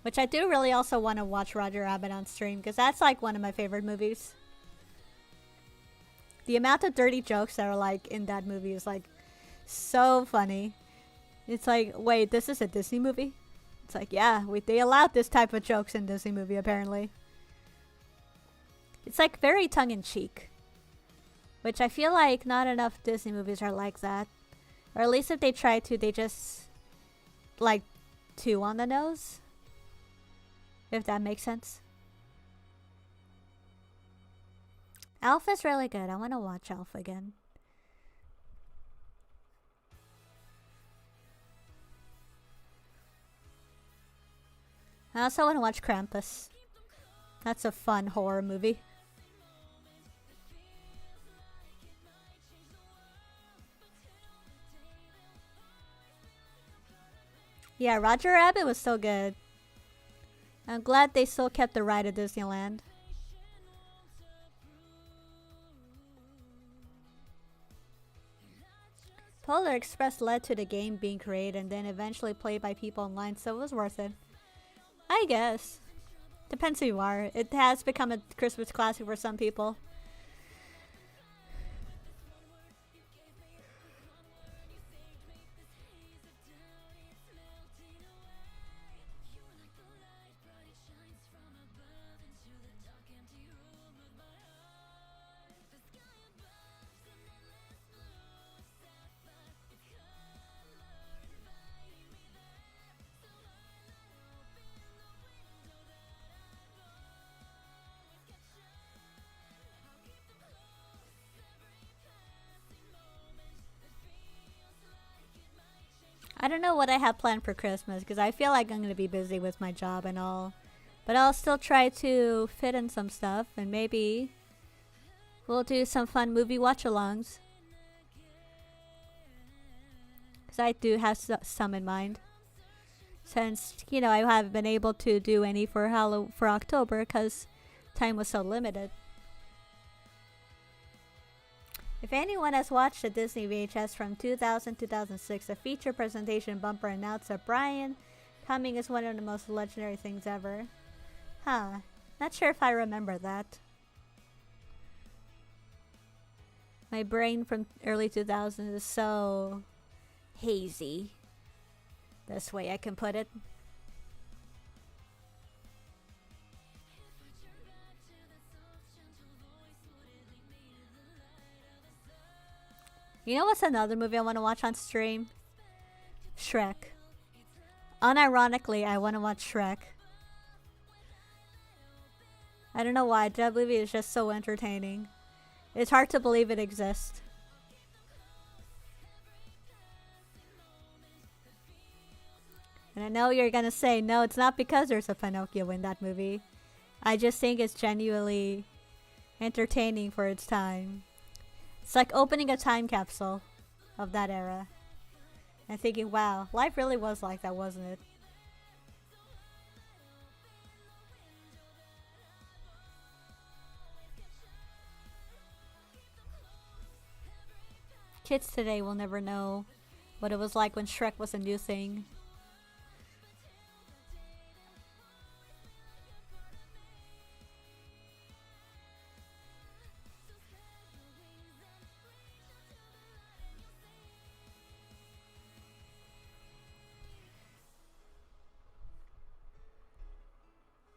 Which I do really also want to watch Roger Rabbit on stream, because that's like one of my favorite movies. The amount of dirty jokes that are like in that movie is like so funny. It's like, wait, this is a Disney movie? It's like, yeah, they allowed this type of jokes in Disney movie apparently. It's like very tongue-in-cheek. Which I feel like not enough Disney movies are like that. Or at least if they try to, they just like too on the nose. If that makes sense. Alpha's really good. I want to watch Alpha again. I also want to watch Krampus. That's a fun horror movie. Yeah, Roger Rabbit was so good. I'm glad they still kept the ride at Disneyland. Polar Express led to the game being created and then eventually played by people online, so it was worth it. I guess. Depends who you are. It has become a Christmas classic for some people. I don't know what I have planned for Christmas because I feel like I'm going to be busy with my job and all. But I'll still try to fit in some stuff and maybe we'll do some fun movie watch-alongs. Because I do have some in mind. Since, you know, I haven't been able to do any for October because time was so limited. If anyone has watched the Disney VHS from 2000-2006, a feature presentation bumper announced that Brian coming is one of the most legendary things ever. Huh. Not sure if I remember that. My brain from early 2000s is so hazy. Best way I can put it. You know what's another movie I want to watch on stream? Shrek. Unironically, I want to watch Shrek. I don't know why, that movie is just so entertaining. It's hard to believe it exists. And I know you're gonna say, no, it's not because there's a Pinocchio in that movie. I just think it's genuinely entertaining for its time. It's like opening a time capsule of that era. And thinking, wow, life really was like that, wasn't it? Kids today will never know what it was like when Shrek was a new thing.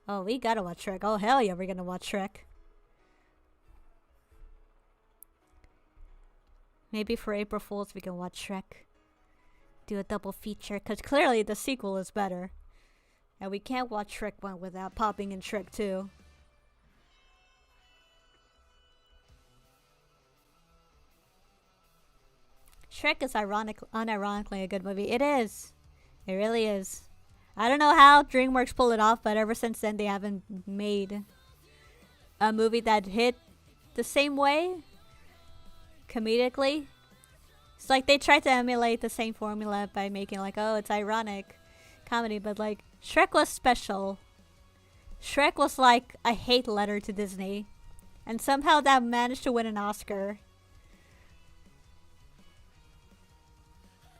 Oh, we gotta watch Shrek. Oh, hell yeah, we're gonna watch Shrek. Maybe for April Fools we can watch Shrek. Do a double feature, because clearly the sequel is better. And we can't watch Shrek 1 without popping in Shrek 2. Shrek is unironically a good movie. It is. It really is. I don't know how DreamWorks pulled it off, but ever since then they haven't made a movie that hit the same way comedically. It's like they tried to emulate the same formula by making like, oh, it's ironic comedy, but like Shrek was special. Shrek was like a hate letter to Disney, and somehow that managed to win an Oscar.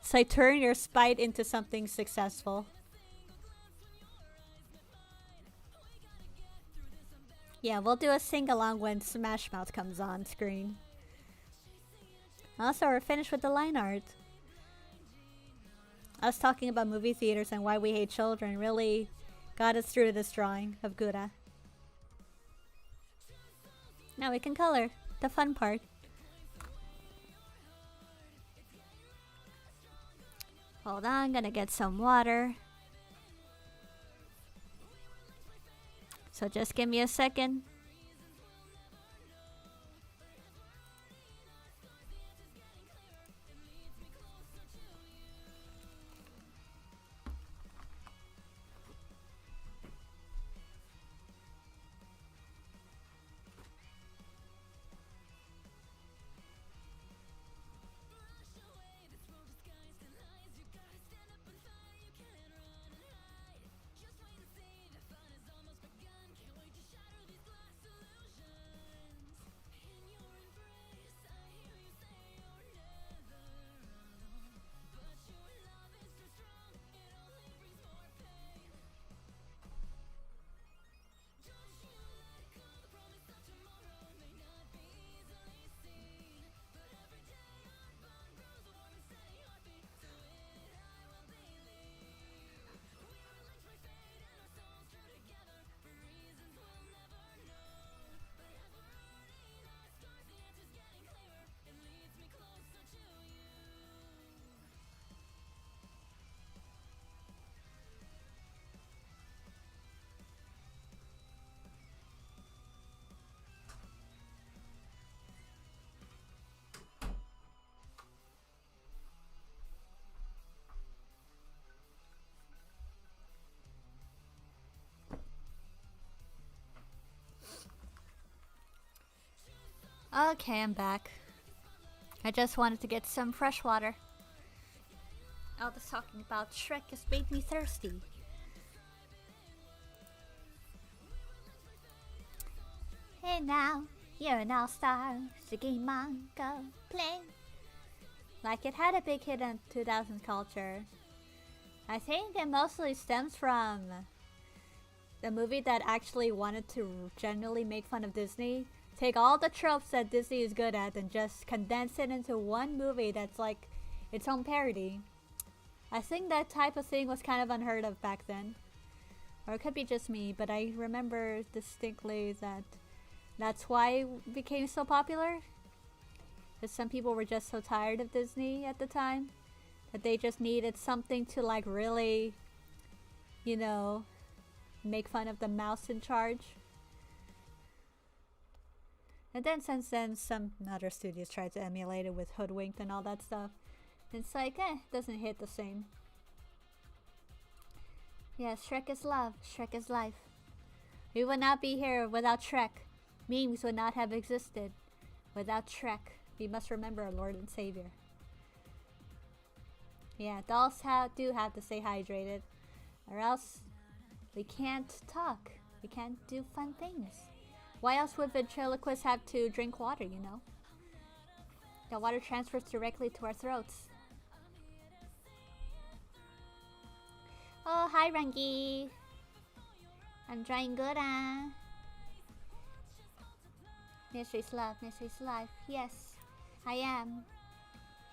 It's like turn your spite into something successful. Yeah, we'll do a sing-along when Smash Mouth comes on screen. Also, we're finished with the line art. Us talking about movie theaters and why we hate children really got us through this drawing of Gura. Now we can color. The fun part. Hold on, gonna get some water. So just give me a second. Okay, I'm back. I just wanted to get some fresh water. All this talking about Shrek has made me thirsty. Hey now, you're an all-star, so game on, go play. Like it had a big hit in 2000 culture. I think it mostly stems from the movie that actually wanted to genuinely make fun of Disney. Take all the tropes that Disney is good at and just condense it into one movie that's like its own parody. I think that type of thing was kind of unheard of back then. Or it could be just me, but I remember distinctly that that's why it became so popular. Because some people were just so tired of Disney at the time that they just needed something to like really, you know, make fun of the mouse in charge. And then since then, some other studios tried to emulate it with Hoodwinked and all that stuff. It's like, doesn't hit the same. Yeah, Shrek is love, Shrek is life. We would not be here without Shrek. Memes would not have existed without Shrek. We must remember our Lord and Savior. Yeah, dolls do have to stay hydrated, or else we can't talk. We can't do fun things. Why else would ventriloquists have to drink water, you know? The water transfers directly to our throats. Oh, hi, Rangi. I'm trying good, Mystery's love, mystery's life. Yes, I am.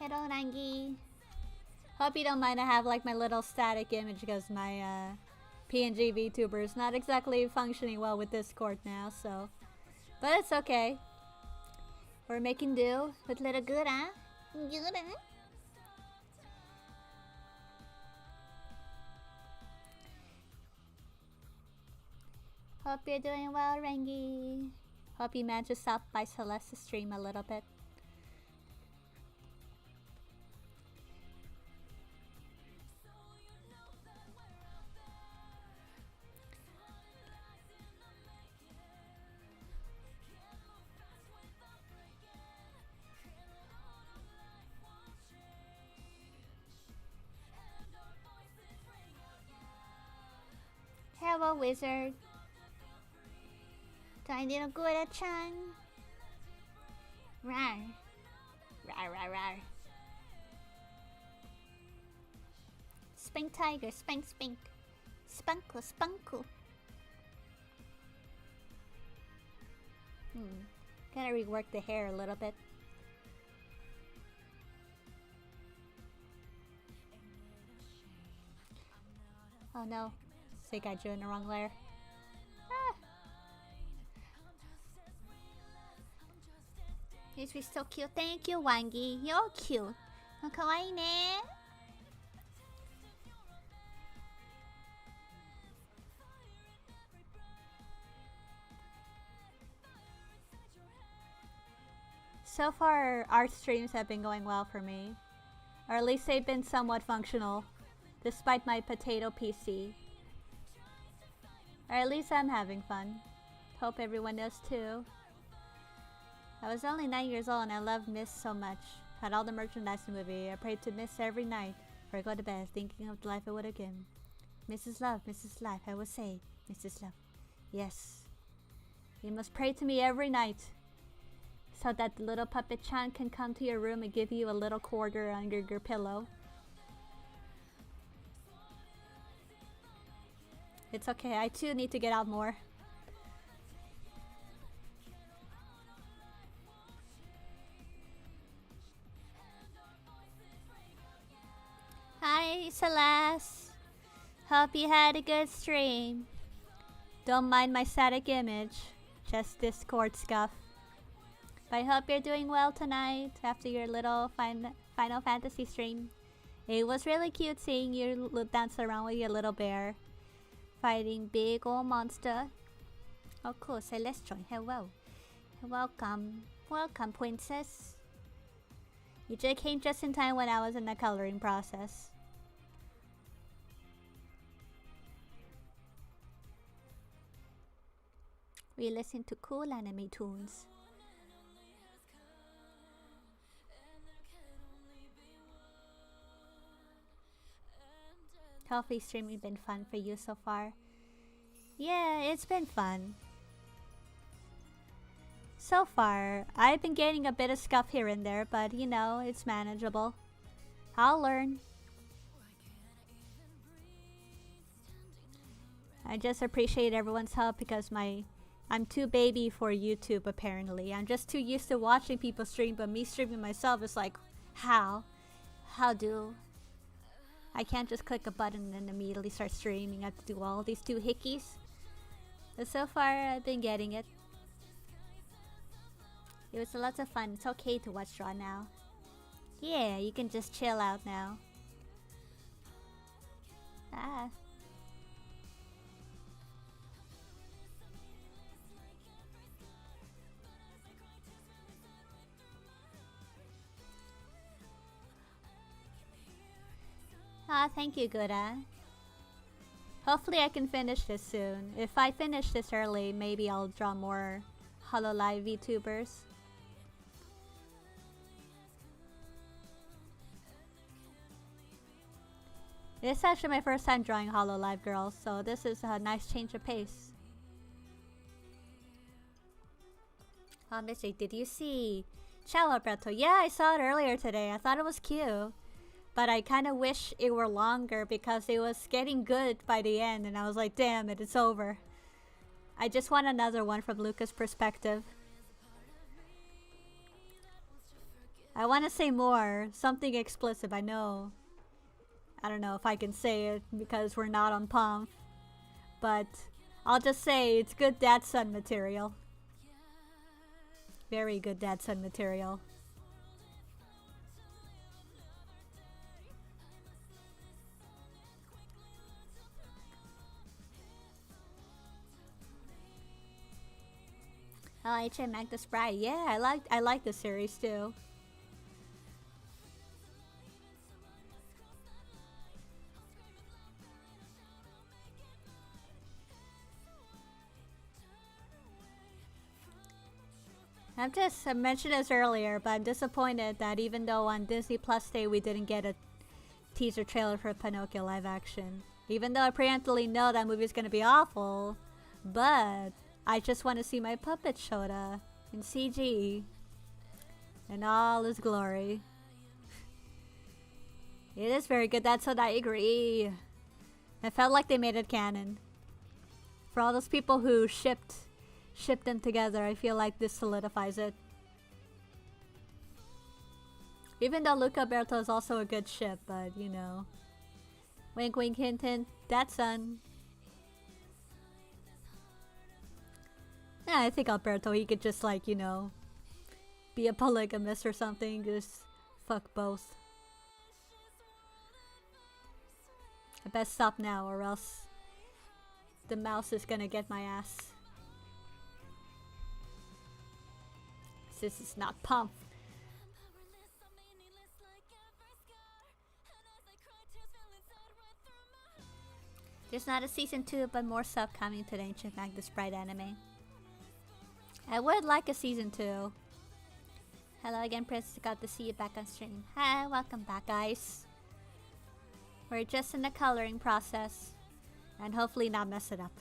Hello, Rangi. Hope you don't mind I have like my little static image because my PNG VTuber is not exactly functioning well with Discord now, so. But it's okay. We're making do with little Gura. Gura. Hope you're doing well, Rengi. Hope you managed to stop by Celeste's stream a little bit. Hello, wizard. Tiny little Gura-chan. Rar. Rar, rar, rar. Spink tiger, spank, spink. Spunkle, spunkle. Gotta rework the hair a little bit. Oh no. I think I drew in the wrong layer. Ah. Yes, we're so cute. Thank you, Wangi. You're cute. Kawaii ne. So far, our streams have been going well for me. Or at least they've been somewhat functional, despite my potato PC. Or at least I'm having fun. Hope everyone does too. I was only 9 years old and I loved Mist so much. Had all the merchandise in the movie. I prayed to Mist every night before I go to bed, thinking of the life I would have given. Mrs. Love, Mrs. Life, I would say, Mrs. Love. Yes. You must pray to me every night, so that the little puppet Chan can come to your room and give you a little quarter under your pillow. It's okay, I too need to get out more. Hi, Celeste. Hope you had a good stream. Don't mind my static image, just Discord scuff. But I hope you're doing well tonight after your little Final Fantasy stream. It was really cute seeing you dance around with your little bear, fighting big old monster. Oh cool, Celestial, hello. Welcome. Welcome, princess. You just came just in time when I was in the coloring process. We listen to cool anime tunes. Hopefully streaming been fun for you so far. Yeah, it's been fun. So far, I've been getting a bit of scuff here and there, but you know, it's manageable. I'll learn. I just appreciate everyone's help because I'm too baby for YouTube apparently. I'm just too used to watching people stream, but me streaming myself is like, how? How do? I can't just click a button and immediately start streaming. I have to do all these doohickeys. But so far, I've been getting it. It was lots of fun. It's okay to watch draw now. Yeah, you can just chill out now. Ah. Ah, thank you, Gura. Hopefully I can finish this soon. If I finish this early, maybe I'll draw more Hololive VTubers. It's actually my first time drawing Hololive girls, so this is a nice change of pace. Oh, Missy, did you see Ciao Alberto? Yeah, I saw it earlier today. I thought it was cute. But I kind of wish it were longer because it was getting good by the end and I was like, damn it, it's over. I just want another one from Luca's perspective. I want to say more, something explicit, I know. I don't know if I can say it because we're not on Pomf. But I'll just say it's good dad-son material. Very good dad-son material. Oh, HM Magnus Bride. Yeah, I like the series too. I mentioned this earlier, but I'm disappointed that even though on Disney Plus Day we didn't get a teaser trailer for Pinocchio live action. Even though I preemptively know that movie's gonna be awful, but I just want to see my puppet Shota in CG in all his glory. It is very good, that's what I agree. I felt like they made it canon. For all those people who shipped them together, I feel like this solidifies it. Even though Luca Berto is also a good ship, but you know. Wink wink hint hint, that's son. Yeah, I think Alberto, he could just like, you know, be a polygamist or something, just fuck both. I best stop now or else the mouse is gonna get my ass. This is not Pomf. There's not a season 2, but more stuff coming to the Ancient Magnus Pride anime. I would like a season 2. Hello again, Princess. Got to see you back on stream. Hi, welcome back, guys. We're just in the coloring process. And hopefully not mess it up.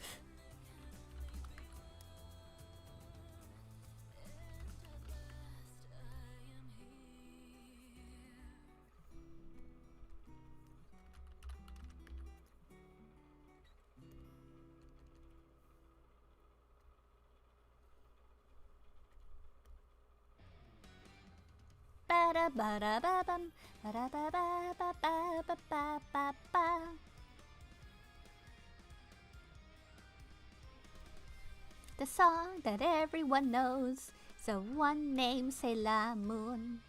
The song that everyone knows, so one name Sailor Moon.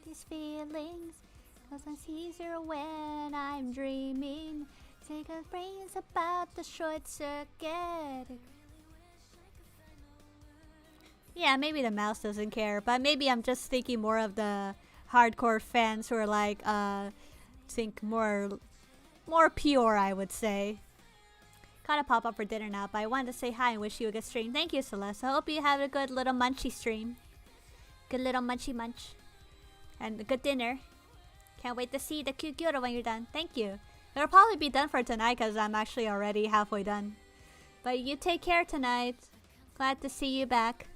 These feelings, cause I see her when I'm dreaming. Take a brains about the short circuit. Yeah, maybe the mouse doesn't care, but maybe I'm just thinking more of the hardcore fans who are like, think more pure, I would say. Gotta pop up for dinner now, but I wanted to say hi and wish you a good stream. Thank you, Celeste. I hope you have a good little munchy stream. Good little munchy munch. And a good dinner. Can't wait to see the cute Gura when you're done. Thank you. It'll probably be done for tonight because I'm actually already halfway done. But you take care tonight. Glad to see you back.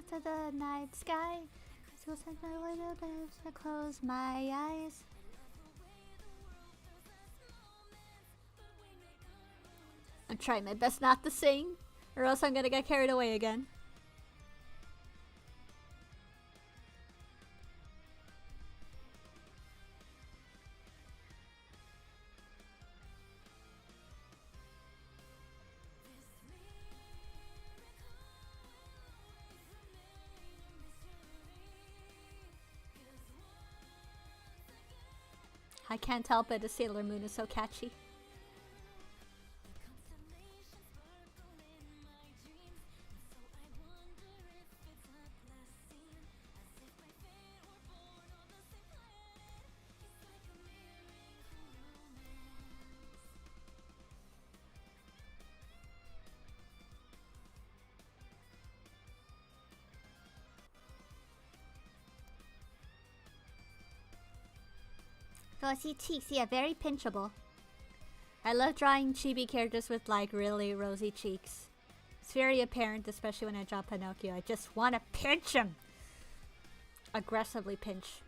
To the night sky, so since my little bit, I close my eyes. I'm trying my best not to sing, or else I'm gonna get carried away again. I can't help it, the Sailor Moon is so catchy. Rosy cheeks, yeah, very pinchable. I love drawing chibi characters with like really rosy cheeks. It's very apparent, especially when I draw Pinocchio. I just want to pinch him! Aggressively pinch.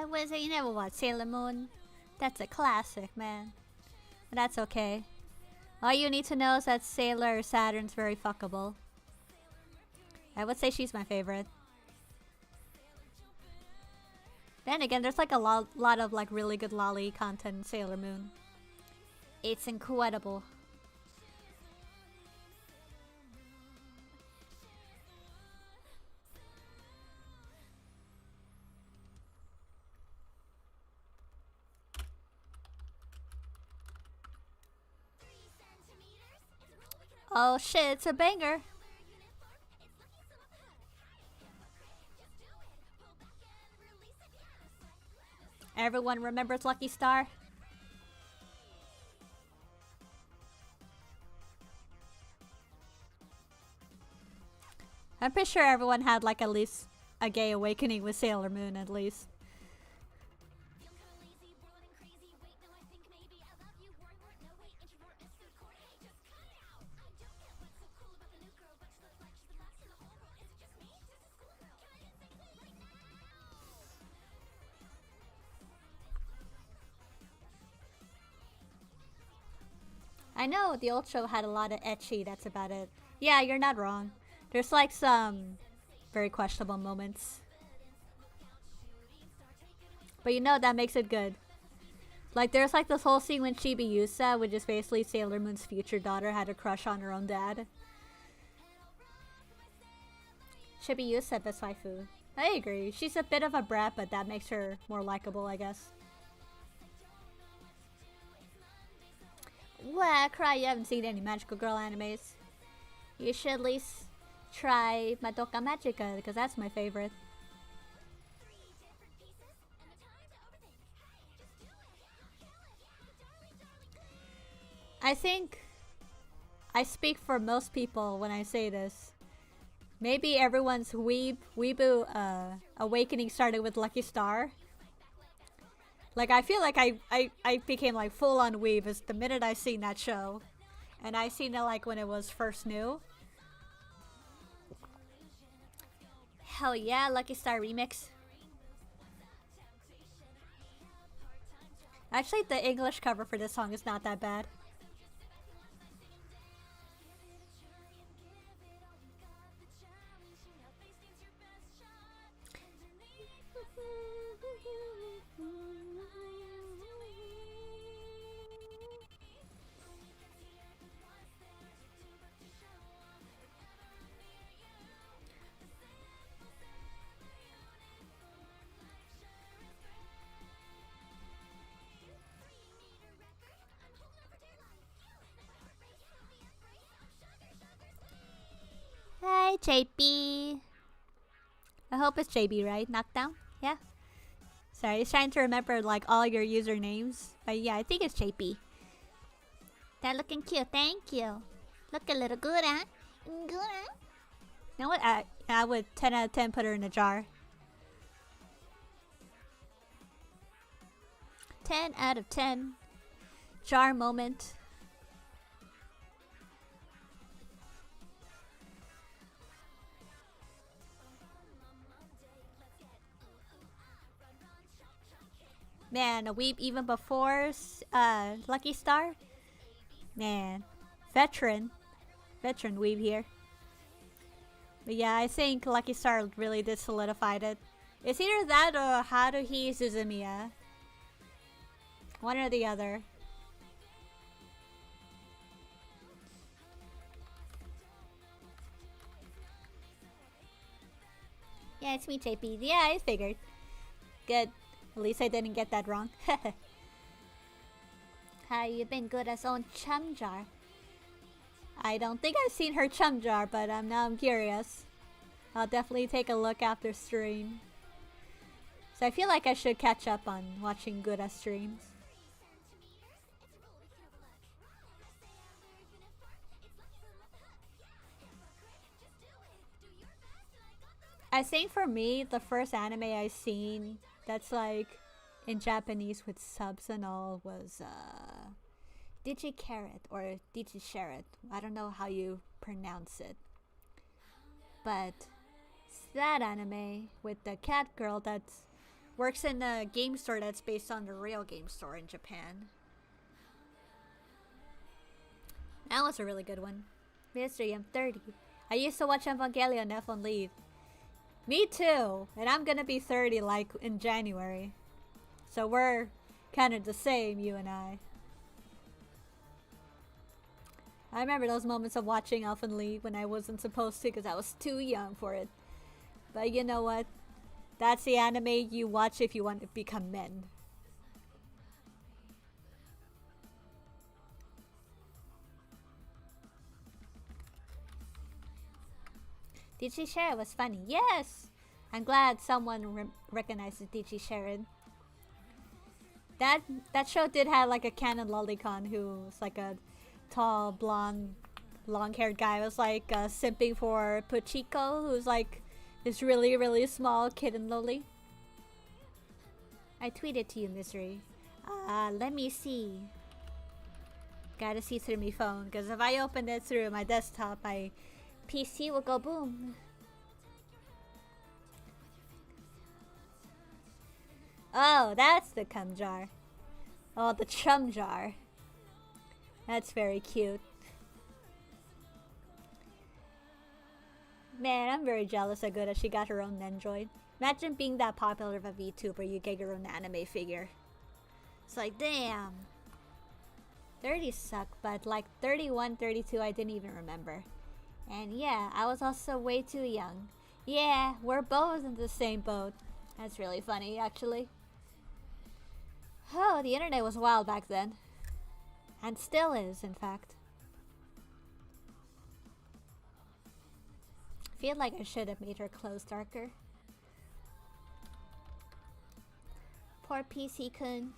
What is it? You never watched Sailor Moon? That's a classic, man. But that's okay. All you need to know is that Sailor Saturn's very fuckable. I would say she's my favorite. Then again, there's like a lot of like really good lolly content in Sailor Moon. It's incredible. Oh shit, it's a banger. Everyone remembers Lucky Star? I'm pretty sure everyone had like at least a gay awakening with Sailor Moon at least. I know the old show had a lot of ecchi, that's about it. Yeah, you're not wrong. There's like some very questionable moments. But you know, that makes it good. Like, there's like this whole scene when Chibi Yusa, which is basically Sailor Moon's future daughter, had a crush on her own dad. Chibi Yusa, best waifu. I agree. She's a bit of a brat, but that makes her more likable, I guess. Well, cry, you haven't seen any magical girl animes. You should at least try Madoka Magica, because that's my favorite. I think I speak for most people when I say this. Maybe everyone's weebu awakening started with Lucky Star. Like, I feel like I became like full on weeb as the minute I seen that show. And I seen it like when it was first new. Hell yeah, Lucky Star remix. Actually, the English cover for this song is not that bad. Hi, JB. I hope it's JB, right? Knockdown? Yeah. Sorry, I was trying to remember like all your usernames. But yeah, I think it's JB. They're looking cute, thank you. Look a little good, huh? Good, huh? You know what? I would 10 out of 10 put her in a jar. 10 out of 10. Jar moment. Man, a weep even before Lucky Star. Man, veteran weeb here. But yeah, I think Lucky Star really did solidify it. It's either that or Haruhi Suzumiya. One or the other. Yeah, it's me, JP. Yeah, I figured. Good. At least I didn't get that wrong. How you been good as own chum jar? I don't think I've seen her chum jar, but now I'm curious. I'll definitely take a look after stream. So I feel like I should catch up on watching Gura streams. I think for me, the first anime I seen that's like in Japanese with subs and all was Digicarrot or Digisharet. I don't know how you pronounce it. But it's that anime with the cat girl that works in a game store that's based on the real game store in Japan. That was a really good one. Mystery, I'm 30. I used to watch Evangelion F on leave. Me too, and I'm gonna be 30 like in January. So we're kind of the same, you and I. I remember those moments of watching Elfen Lied when I wasn't supposed to because I was too young for it. But you know what? That's the anime you watch if you want to become men. Digisharet was funny. Yes! I'm glad someone recognizes Digisharet. That show did have like a canon lolicon who was like a tall, blonde, long-haired guy was like simping for Puchiko, who's like this really, really small kid in Loli. I tweeted to you, Misery. Let me see. Gotta see through my phone, because if I open it through my desktop, my PC will go boom. Oh, that's the cum jar. Oh, the chum jar. That's very cute. Man, I'm very jealous how good she got her own Nendroid. Imagine being that popular of a VTuber, you get your own anime figure. It's like, damn. 30 suck, but like 31, 32, I didn't even remember. And yeah, I was also way too young. Yeah, we're both in the same boat. That's really funny, actually. Oh, the internet was wild back then. And still is, in fact. I feel like I should have made her clothes darker. Poor PC-kun.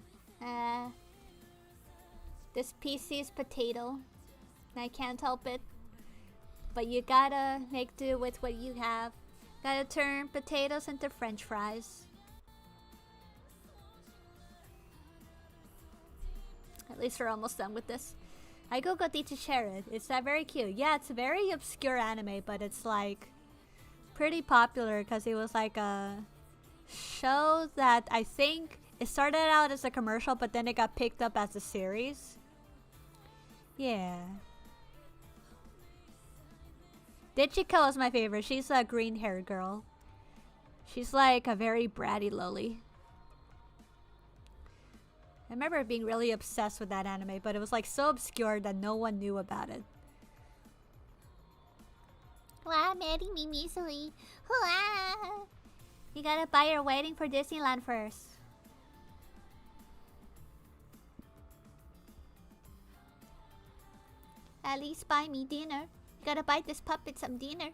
This PC is potato. And I can't help it. But you gotta make do with what you have. Gotta turn potatoes into french fries. At least we're almost done with this. I go to share it. It's very cute. Yeah, it's a very obscure anime, but it's like pretty popular because it was like a show that I think it started out as a commercial, but then it got picked up as a series. Yeah. Dichiko is my favorite. She's a green-haired girl. She's like a very bratty loli. I remember being really obsessed with that anime, but it was like so obscure that no one knew about it. Wow, marry me easily. Wow. You gotta buy your wedding for Disneyland first. At least buy me dinner. You gotta buy this puppet some dinner.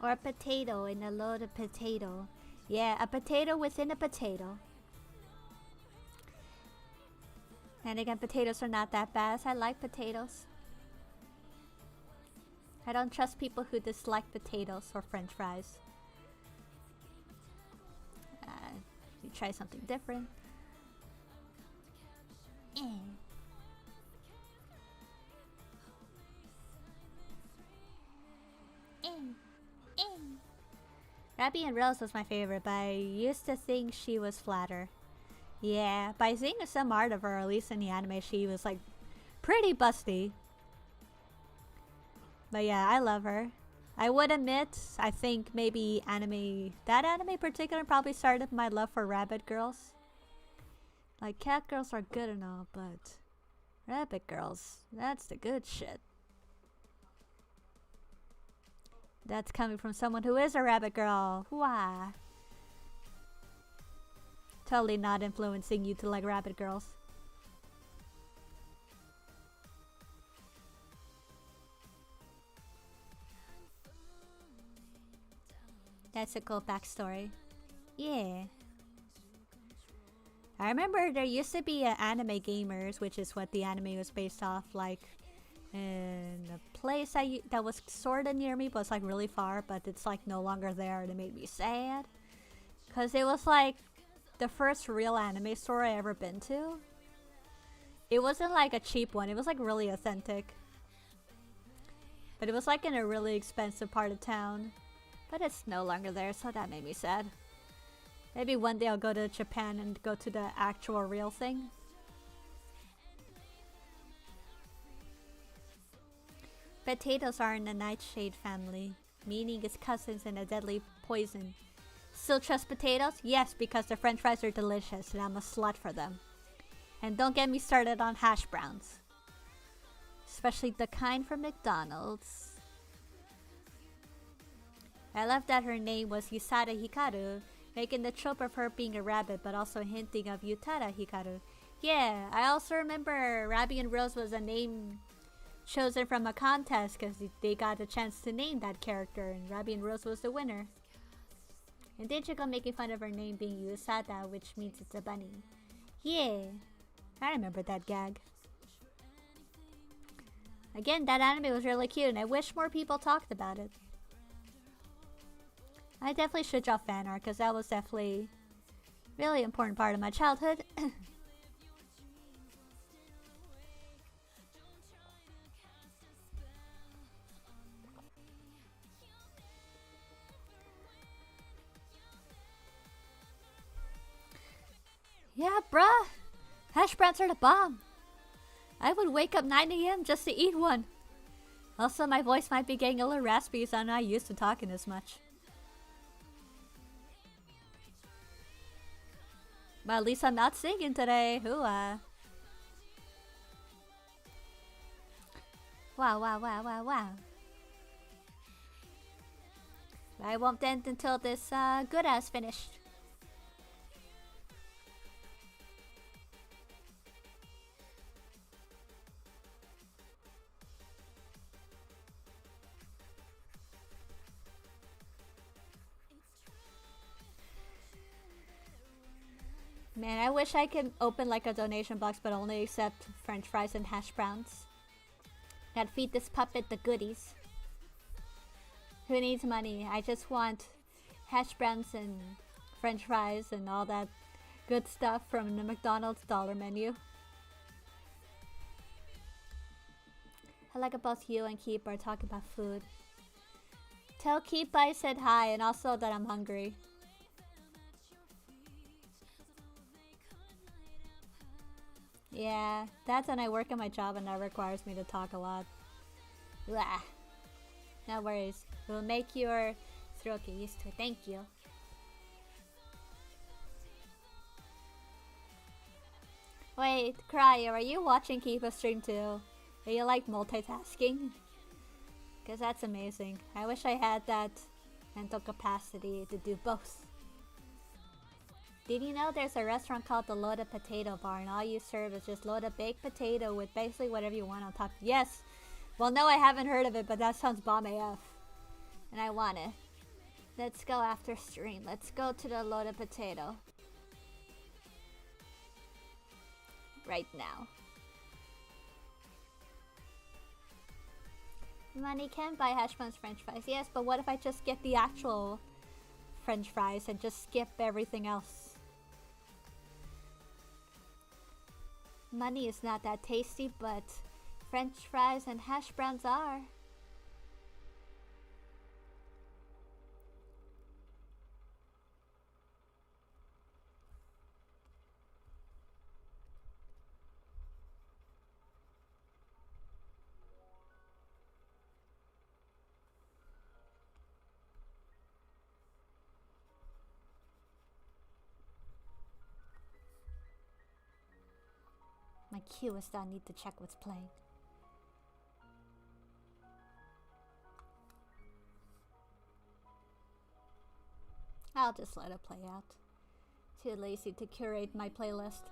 Or a potato in a load of potato. Yeah, a potato within a potato. And again, potatoes are not that bad. I like potatoes. I don't trust people who dislike potatoes or french fries. You try something different. Rabbi and Rose was my favorite, but I used to think she was flatter. Yeah, by seeing some art of her, at least in the anime, she was like pretty busty. But yeah, I love her. I would admit, I think maybe that anime in particular probably started my love for rabbit girls. Like, cat girls are good and all, but rabbit girls, that's the good shit. That's coming from someone who is a rabbit girl. Why? Totally not influencing you to like rabbit girls. That's a cool backstory. Yeah. I remember there used to be anime gamers, which is what the anime was based off, like in a place that was sort of near me, but it's like really far, but it's like no longer there, and it made me sad. Because it was like the first real anime store I ever been to. It wasn't like a cheap one, it was like really authentic. But it was like in a really expensive part of town. But it's no longer there, so that made me sad. Maybe one day I'll go to Japan and go to the actual real thing. Potatoes are in the nightshade family, meaning it's cousins in a deadly poison. Still trust potatoes? Yes, because the french fries are delicious and I'm a slut for them. And don't get me started on hash browns. Especially the kind from McDonald's. I love that her name was Yusada Hikaru, making the trope of her being a rabbit but also hinting of Utada Hikaru. Yeah, I also remember Rabbi and Rose was a name chosen from a contest because they got a chance to name that character, and Rabi and Rose was the winner. And Digicom making fun of her name being Usada, which means it's a bunny. Yeah, I remember that gag. Again, that anime was really cute, and I wish more people talked about it. I definitely should draw fan art, because that was definitely a really important part of my childhood. Yeah, bruh. Hash browns are the bomb. I would wake up 9 AM just to eat one. Also, my voice might be getting a little raspy, so I'm not used to talking as much. But at least I'm not singing today. Hooah. Wow, wow, wow, wow, wow. I won't end until this good ass finished. Man, I wish I could open like a donation box but only accept french fries and hash browns. Gotta feed this puppet the goodies. Who needs money? I just want hash browns and french fries and all that good stuff from the McDonald's dollar menu. I like both you and Keep are talking about food. Tell Keep I said hi and also that I'm hungry. Yeah, that's when I work at my job and that requires me to talk a lot. Blah. No worries. We'll make your throat get used to it. Thank you. Wait, Cryo, are you watching Kipa's stream too? Are you like multitasking? Because that's amazing. I wish I had that mental capacity to do both. Did you know there's a restaurant called the Loaded Potato Bar and all you serve is just loaded baked potato with basically whatever you want on top? Yes! Well, no, I haven't heard of it, but that sounds bomb AF. And I want it. Let's go after stream. Let's go to the Loaded Potato. Right now. Money can buy hash browns, french fries. Yes, but what if I just get the actual french fries and just skip everything else? Money is not that tasty, but french fries and hash browns are. My queue is that I need to check what's playing. I'll just let it play out. Too lazy to curate my playlist.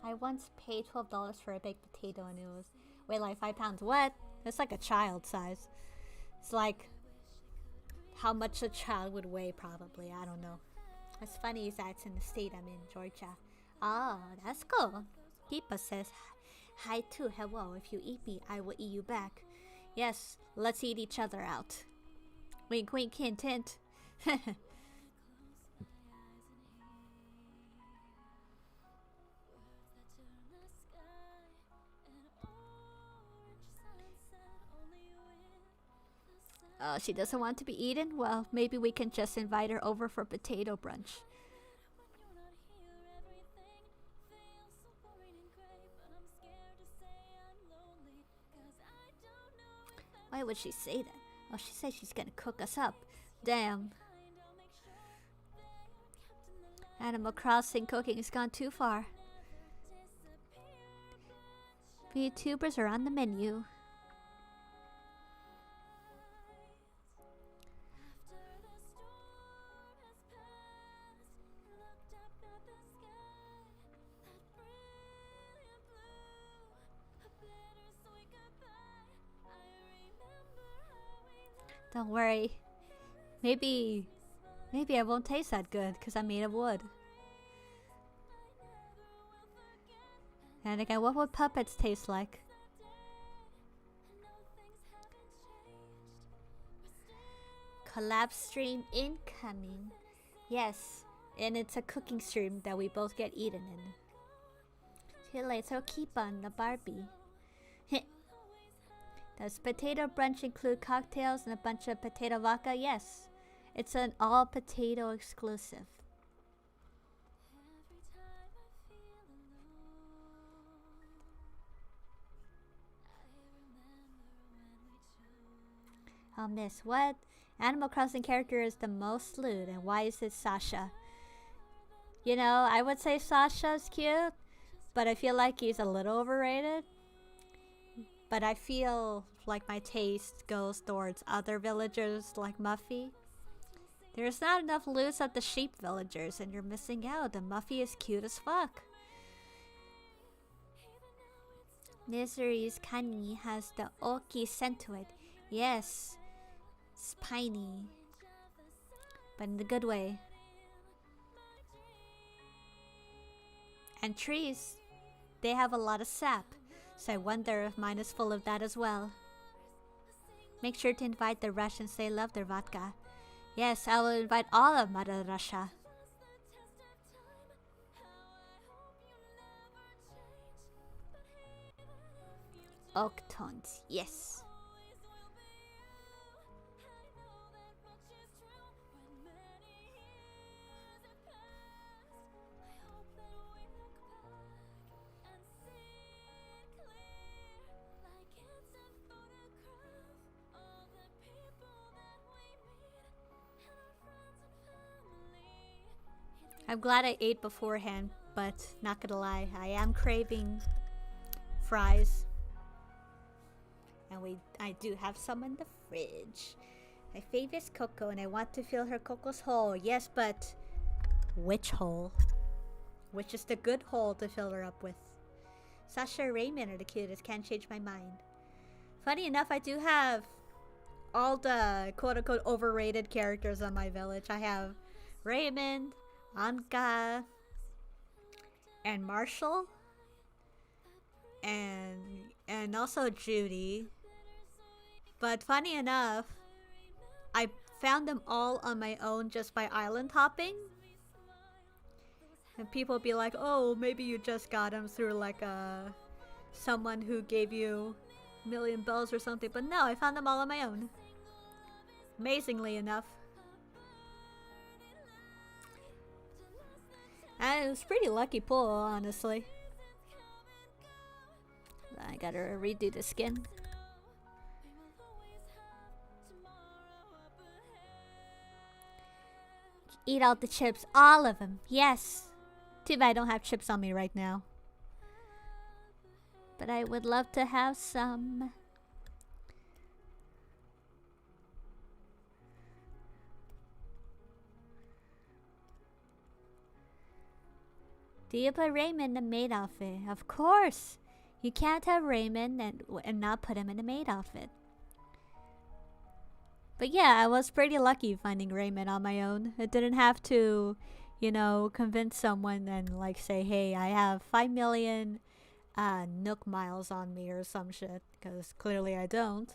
I once paid $12 for a baked potato and it was weighed like 5 pounds. What? It's like a child size. It's like how much a child would weigh probably. I don't know. What's funny is that it's in the state I'm in, Georgia. Oh, that's cool. Kipa says, hi too, hello. If you eat me, I will eat you back. Yes, let's eat each other out. Wink, wink, hint, hint. Oh, she doesn't want to be eaten? Well, maybe we can just invite her over for potato brunch. Why would she say that? Oh, she said she's gonna cook us up. Damn. Animal Crossing cooking has gone too far. VTubers are on the menu. Don't worry. Maybe I won't taste that good because I'm made of wood. And again, what would puppets taste like? Collab stream incoming. Yes, and it's a cooking stream that we both get eaten in. See you later, keep on the Barbie. Does potato brunch include cocktails and a bunch of potato vodka? Yes. It's an all potato exclusive. Oh, miss, what Animal Crossing character is the most lewd, and why is it Sasha? You know, I would say Sasha's cute, but I feel like he's a little overrated. But I feel like my taste goes towards other villagers like Muffy. There's not enough lewds of the sheep villagers, and you're missing out. The Muffy is cute as fuck. Misery's Kani has the Oki scent to it. Yes, spiny, but in the good way. And trees, they have a lot of sap, so I wonder if mine is full of that as well. Make sure to invite the Russians, they love their vodka. Yes, I will invite all of Mother Russia. Oak tones, yes. I'm glad I ate beforehand, but not gonna lie, I am craving fries. And I do have some in the fridge. My favorite is Coco, and I want to fill her Coco's hole. Yes, but which hole? Which is the good hole to fill her up with? Sasha and Raymond are the cutest, can't change my mind. Funny enough, I do have all the quote-unquote overrated characters on my village. I have Raymond, Anka, and Marshall, and also Judy. But funny enough, I found them all on my own just by island hopping. And people be like, oh, maybe you just got them through like someone who gave you a million bells or something. But no, I found them all on my own. Amazingly enough. And it was a pretty lucky pull, honestly. I gotta redo the skin. Eat all the chips, all of them, yes. Too bad I don't have chips on me right now. But I would love to have some. Do you put Raymond in the maid outfit? Of course! You can't have Raymond and not put him in the maid outfit. But yeah, I was pretty lucky finding Raymond on my own. I didn't have to, you know, convince someone and like say, hey, I have 5 million Nook miles on me or some shit. Because clearly I don't.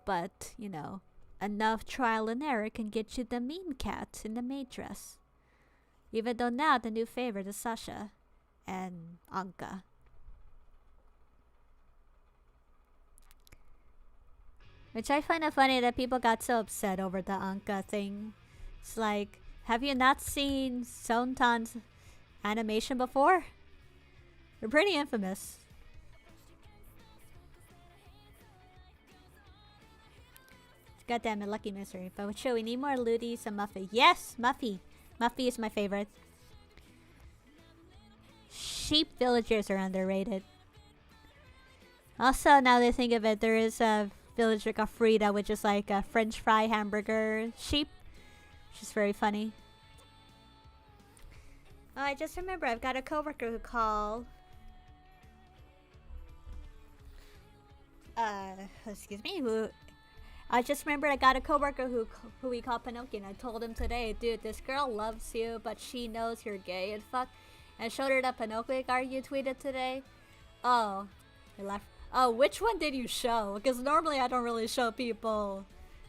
But, you know, enough trial and error can get you the mean cat in the maid dress. Even though now the new favorite is Sasha and Anka. Which I find it funny that people got so upset over the Anka thing. It's like, have you not seen Sontan's animation before? They're pretty infamous. Goddamn it, lucky misery. But sure, we need more Ludies and Muffy. Yes, Muffy! Muffy is my favorite. Sheep villagers are underrated. Also, now that I think of it, there is a villager called Frida, which is like a French fry hamburger sheep, which is very funny. Oh, I just remember I've got a coworker who called. Excuse me, who I just remembered I got a coworker who we call Pinocchio, and I told him today, dude, this girl loves you, but she knows you're gay and fuck. And showed her that Pinocchio card you tweeted today. Oh, I laughed. Oh, which one did you show? Because normally I don't really show people,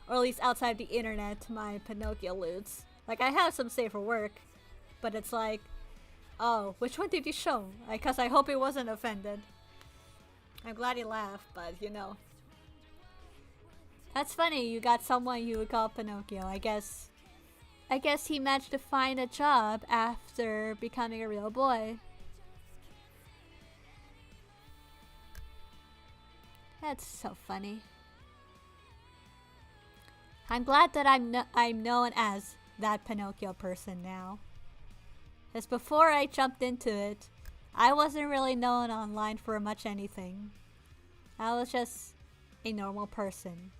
or at least outside the internet, my Pinocchio loots. Like, I have some saved for work, but it's like, oh, which one did you show? Because I hope he wasn't offended. I'm glad he laughed, but you know. That's funny, you got someone you would call Pinocchio. I guess he managed to find a job after becoming a real boy. That's so funny. I'm glad that I'm known as that Pinocchio person now. Because before I jumped into it, I wasn't really known online for much anything. I was just a normal person.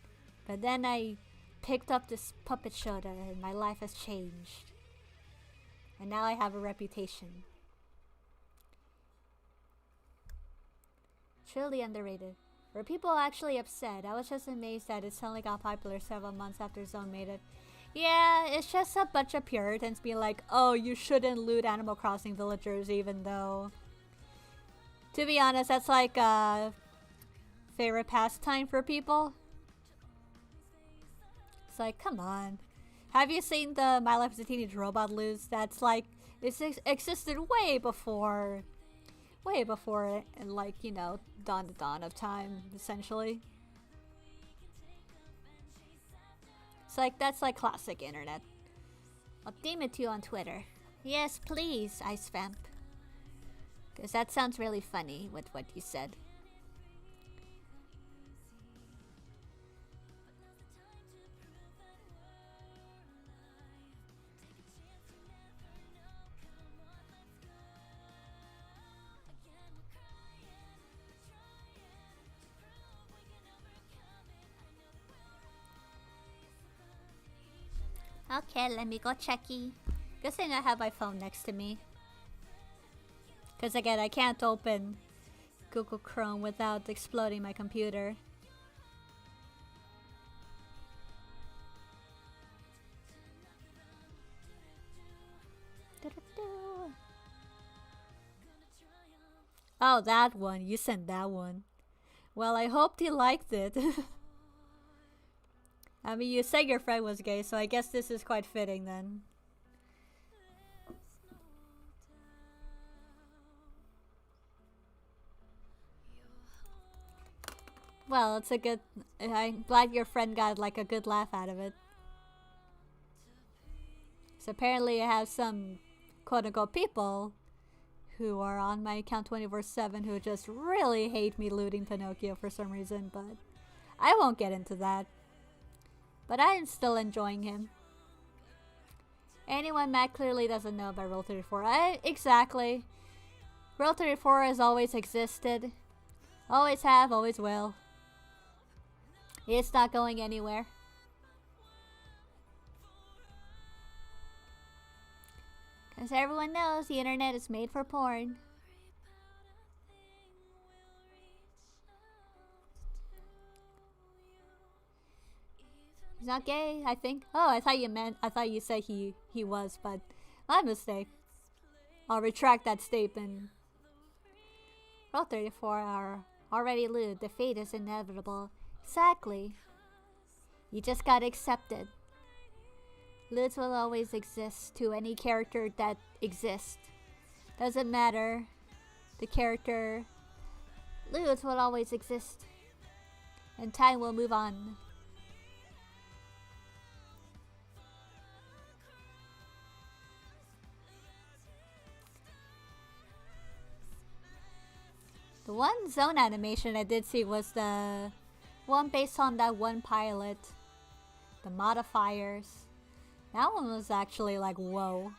But then I picked up this puppet show and my life has changed. And now I have a reputation. Truly underrated. Were people actually upset? I was just amazed that it suddenly got popular several months after Zone made it. Yeah, it's just a bunch of Puritans being like, oh, you shouldn't loot Animal Crossing villagers, even though, to be honest, that's like a favorite pastime for people. It's like, come on. Have you seen the My Life as a Teenage Robot loots? That's like, it's existed way before, like, you know, the dawn of time, essentially. It's like, that's like classic internet. I'll DM it to you on Twitter. Yes, please, Ice Vamp. Because that sounds really funny with what you said. Okay, let me go checky. Good thing I have my phone next to me. Because again, I can't open Google Chrome without exploding my computer. Oh, that one. You sent that one. Well, I hoped he liked it. I mean, you said your friend was gay, so I guess this is quite fitting then. Well, it's a good... I'm glad your friend got like a good laugh out of it. So apparently I have some quote-unquote people who are on my account 24/7 who just really hate me looting Pinocchio for some reason, but I won't get into that. But I am still enjoying him. Anyone Matt clearly doesn't know about Rule 34. Exactly. Rule 34 has always existed. Always have, always will. It's not going anywhere. Because everyone knows the internet is made for porn. He's not gay, I think. Oh, I thought you said he was, but my mistake. I'll retract that statement. Rule 34 are already lewd. The fate is inevitable. Exactly. You just gotta accept it. Lewds will always exist to any character that exists. Doesn't matter. The character. Lewds will always exist. And time will move on. The one Zone animation I did see was the one based on that one pilot. The modifiers. That one was actually like, whoa.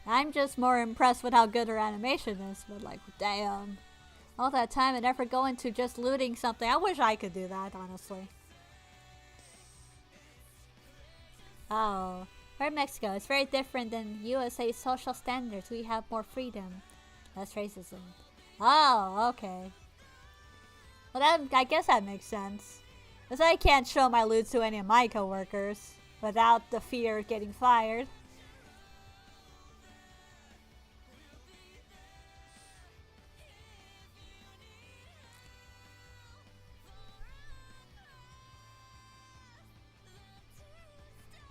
I'm just more impressed with how good her animation is, but like, damn. All that time and effort going to just looting something. I wish I could do that, honestly. Oh, we're in Mexico. It's very different than USA's social standards. We have more freedom. Less racism. Oh, okay. Well, I guess that makes sense. Because I can't show my lewds to any of my coworkers without the fear of getting fired.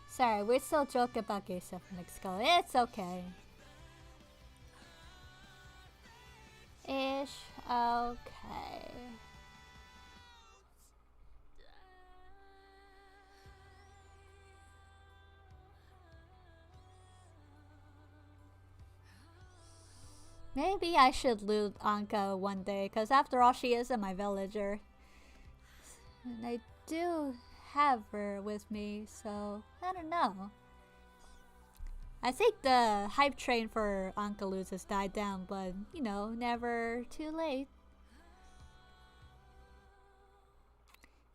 Sorry, we still joke about gay stuff in Mexico. It's okay. Ish. Okay. Maybe I should loot Anka one day, because after all, she isn't my villager. And I do have her with me, so I don't know. I think the hype train for Anka loots has died down, but you know, never too late.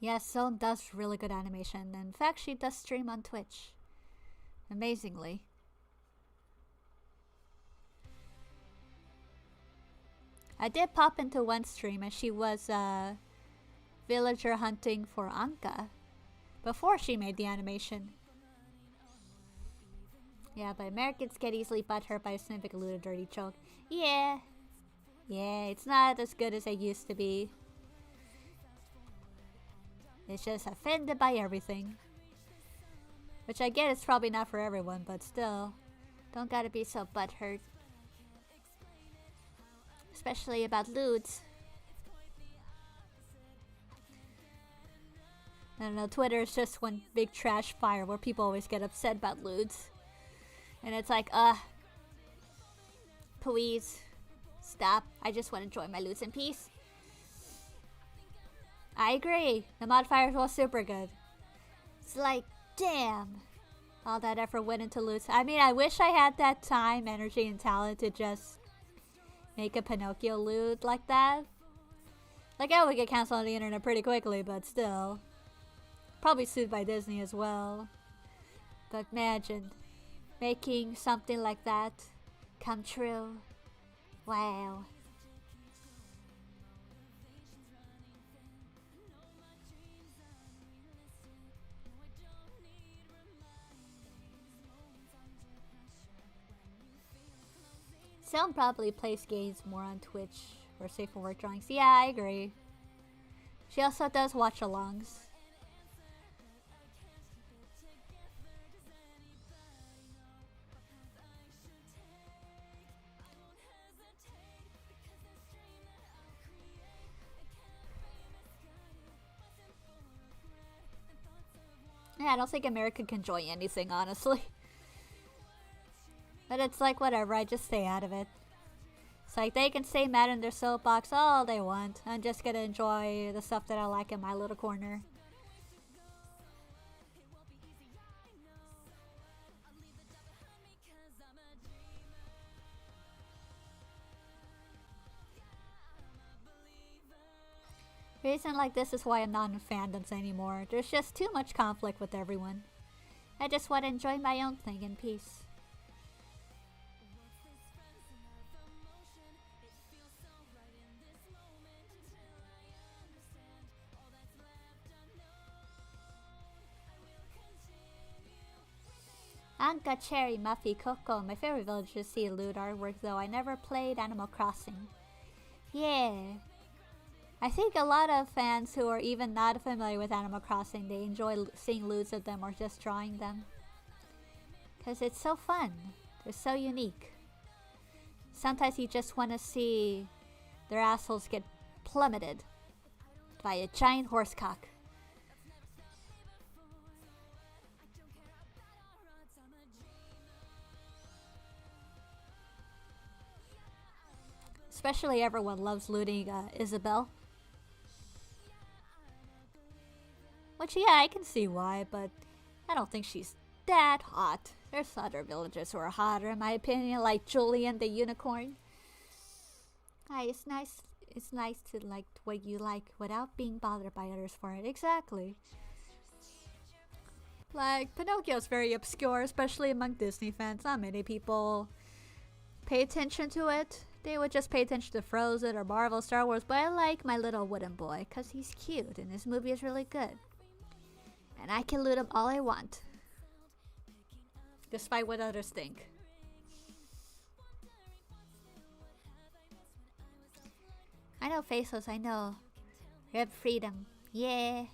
Yes, Zone does really good animation. In fact, she does stream on Twitch. Amazingly. I did pop into one stream and she was villager hunting for Anka before she made the animation. Yeah, but Americans get easily butthurt by a snippet loot a dirty joke. Yeah. Yeah, it's not as good as it used to be. It's just offended by everything. Which I get is probably not for everyone, but still. Don't gotta be so butthurt. Especially about lewds. I don't know, Twitter is just one big trash fire where people always get upset about lewds. And it's like, please, stop. I just want to enjoy my lewds in peace. I agree. The modifiers was super good. It's like, damn. All that effort went into lewds. I mean, I wish I had that time, energy, and talent to just make a Pinocchio loot like that. Like, I would get canceled on the internet pretty quickly, but still. Probably sued by Disney as well. But imagine making something like that come true. Wow. Sound probably plays games more on Twitch for safer work drawings. Yeah, I agree. She also does watch-alongs. Yeah, I don't think America can join anything, honestly. But it's like, whatever, I just stay out of it. It's like, they can stay mad in their soapbox all they want. I'm just gonna enjoy the stuff that I like in my little corner. Reason like this is why I'm not in fandoms anymore. There's just too much conflict with everyone. I just want to enjoy my own thing in peace. Anka, Cherry, Muffy, Coco. My favorite village to see loot artwork, though I never played Animal Crossing. Yeah. I think a lot of fans who are even not familiar with Animal Crossing, they enjoy seeing loots of them or just drawing them. Because it's so fun. They're so unique. Sometimes you just want to see their assholes get plummeted by a giant horsecock. Especially everyone loves looting Isabelle. Which, yeah, I can see why, but I don't think she's that hot. There's other villagers who are hotter, in my opinion, like Julian the Unicorn. It's nice to like what you like without being bothered by others for it. Exactly. Like, Pinocchio's very obscure, especially among Disney fans. Not many people pay attention to it. They would just pay attention to Frozen or Marvel, Star Wars, but I like My Little Wooden Boy because he's cute and this movie is really good. And I can loot them all I want. Despite what others think. I know faceless, I know. We have freedom. Yeah.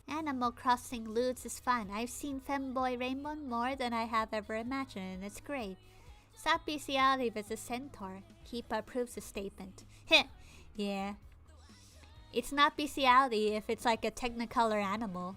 Animal Crossing loots is fun. I've seen Femboy Rainbow more than I have ever imagined, and it's great. Stop bestiality if it's a centaur. Keepa approves the statement. Heh. Yeah. It's not bestiality if it's like a technicolor animal.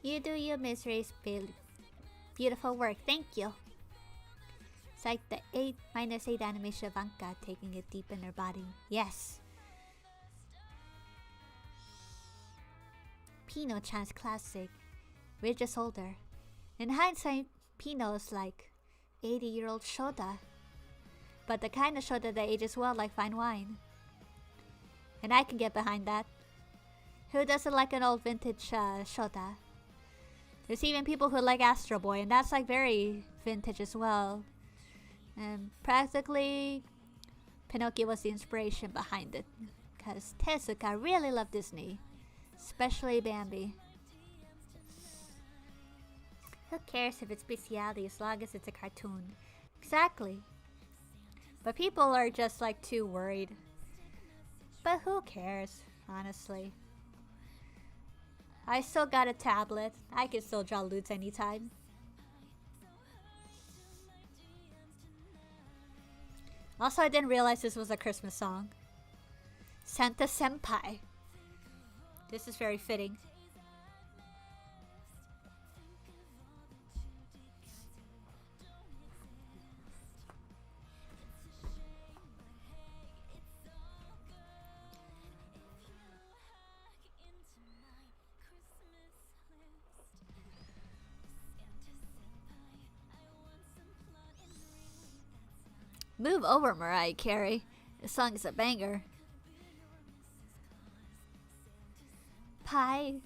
You do your miseries, beautiful work. Thank you. It's like the 8-8 animation of Anka taking it deep in her body. Yes. Pino-chan's classic. We're just older. In hindsight, Pino's like 80-year-old Shoda. But the kind of Shoda that ages well like fine wine. And I can get behind that. Who doesn't like an old vintage Shoda? There's even people who like Astro Boy, and that's like very vintage as well. And practically, Pinocchio was the inspiration behind it. Because Tezuka really loved Disney. Especially Bambi. Who cares if it's bestiality as long as it's a cartoon? Exactly. But people are just like too worried. But who cares, honestly? I still got a tablet. I can still draw loots anytime. Also, I didn't realize this was a Christmas song. Santa Senpai. This is very fitting. Move over, Mariah Carey. This song is a banger. Pie.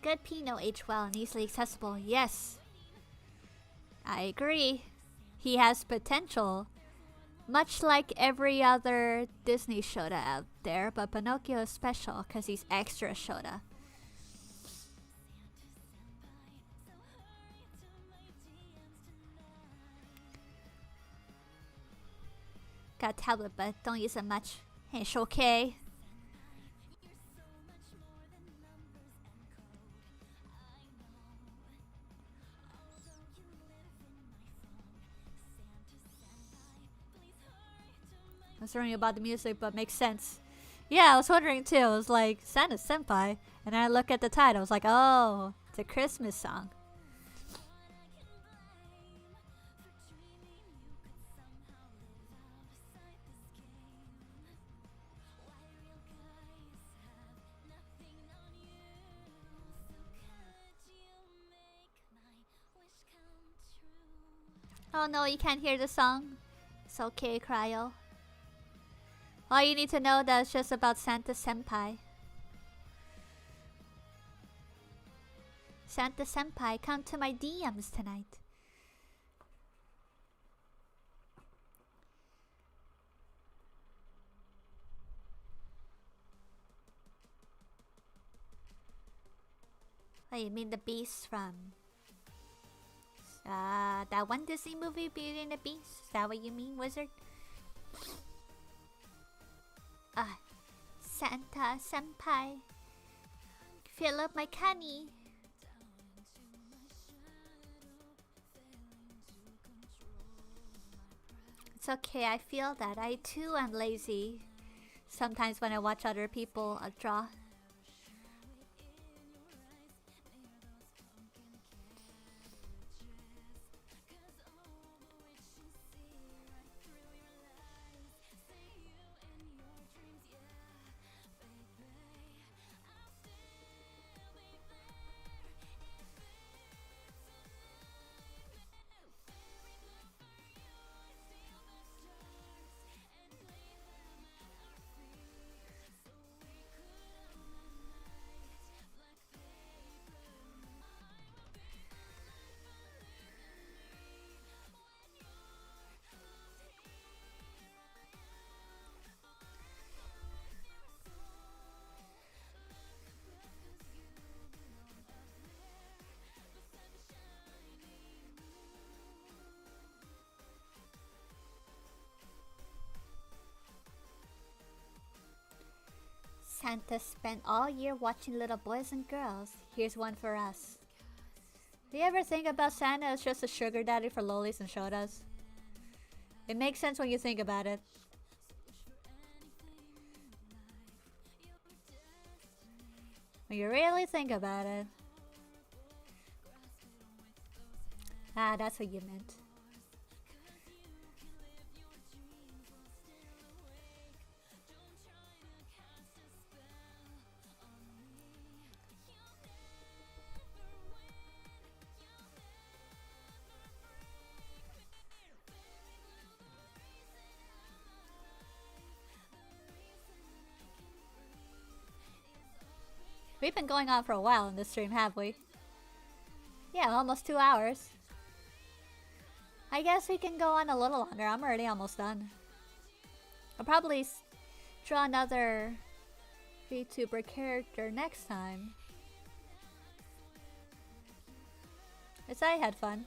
Good Pinot age well and easily accessible. Yes. I agree. He has potential. Much like every other Disney Shoda out there, but Pinocchio is special because he's extra Shoda. Got a tablet, but don't use it much. It's okay. I was wondering about the music, but makes sense. Yeah, I was wondering too. I was like, Santa Senpai. And I look at the title. I was like, oh, it's a Christmas song. Oh no, you can't hear the song. It's okay, Cryo. All you need to know that it's just about Santa Senpai. Santa Senpai, come to my DMs tonight. Oh, you mean the Beast from... that one Disney movie, Beauty and the Beast? Is that what you mean, wizard? Santa Senpai. Fill up my canny. It's okay, I feel that. I too am lazy. Sometimes when I watch other people draw. Santas spent all year watching little boys and girls. Here's one for us. Do you ever think about Santa as just a sugar daddy for lolis and shotas? It makes sense when you think about it. When you really think about it. Ah, that's what you meant. We've been going on for a while in this stream, have we? Yeah, almost 2 hours. I guess we can go on a little longer. I'm already almost done. I'll probably draw another VTuber character next time. It's I had fun.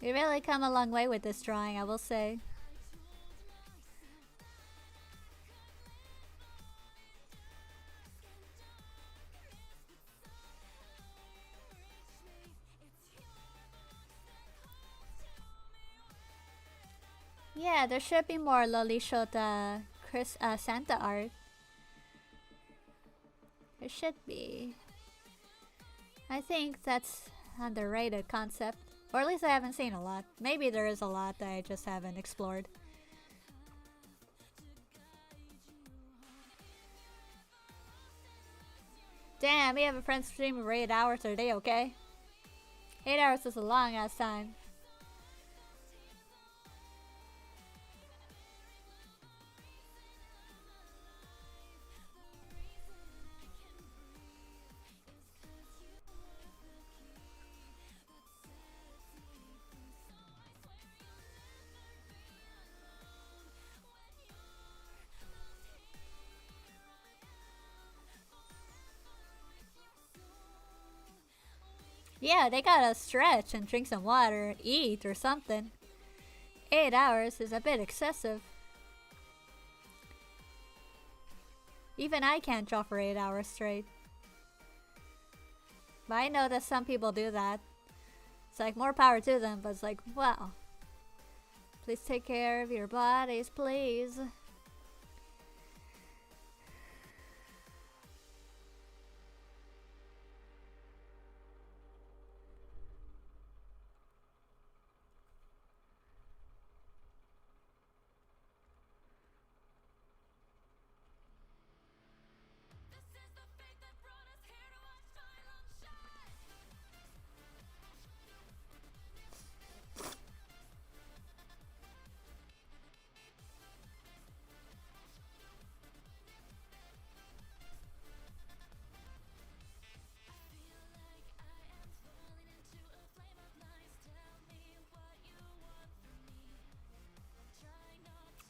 We really come a long way with this drawing, I will say. Yeah, there should be more Loli Shota Santa art. There should be. I think that's underrated concept. Or at least I haven't seen a lot. Maybe there is a lot that I just haven't explored. Damn, we have a friend streaming for 8 hours. Are they okay? 8 hours is a long ass time. Yeah, they gotta stretch and drink some water, eat or something. 8 hours is a bit excessive. Even I can't draw for 8 hours straight. But I know that some people do that. It's like more power to them, but it's like, wow. Please take care of your bodies, please.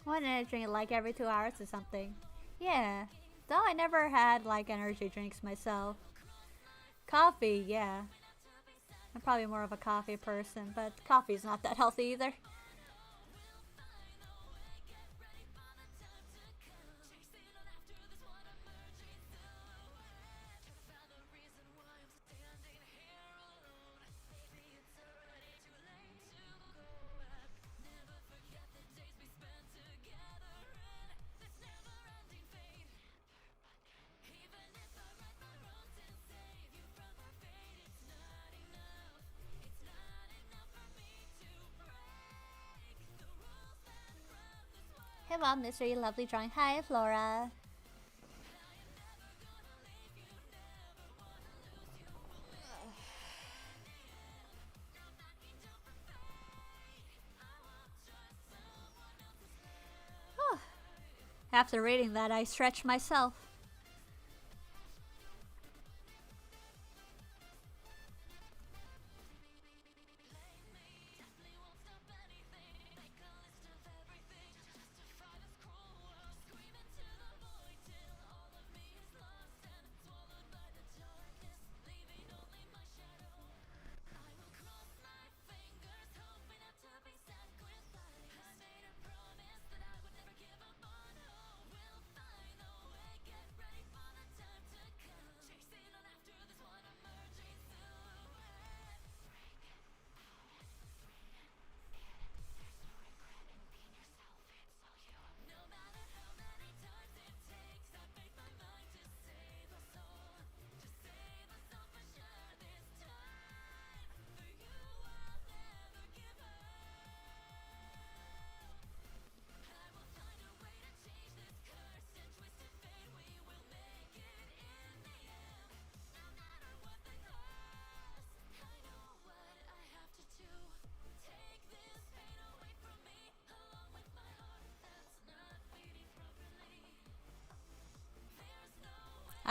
What energy drink like every 2 hours or something. Yeah. Though I never had like energy drinks myself. Coffee, yeah. I'm probably more of a coffee person, but coffee's not that healthy either. Hey mom, mystery, lovely drawing. Hi Flora. After reading that, I stretched myself.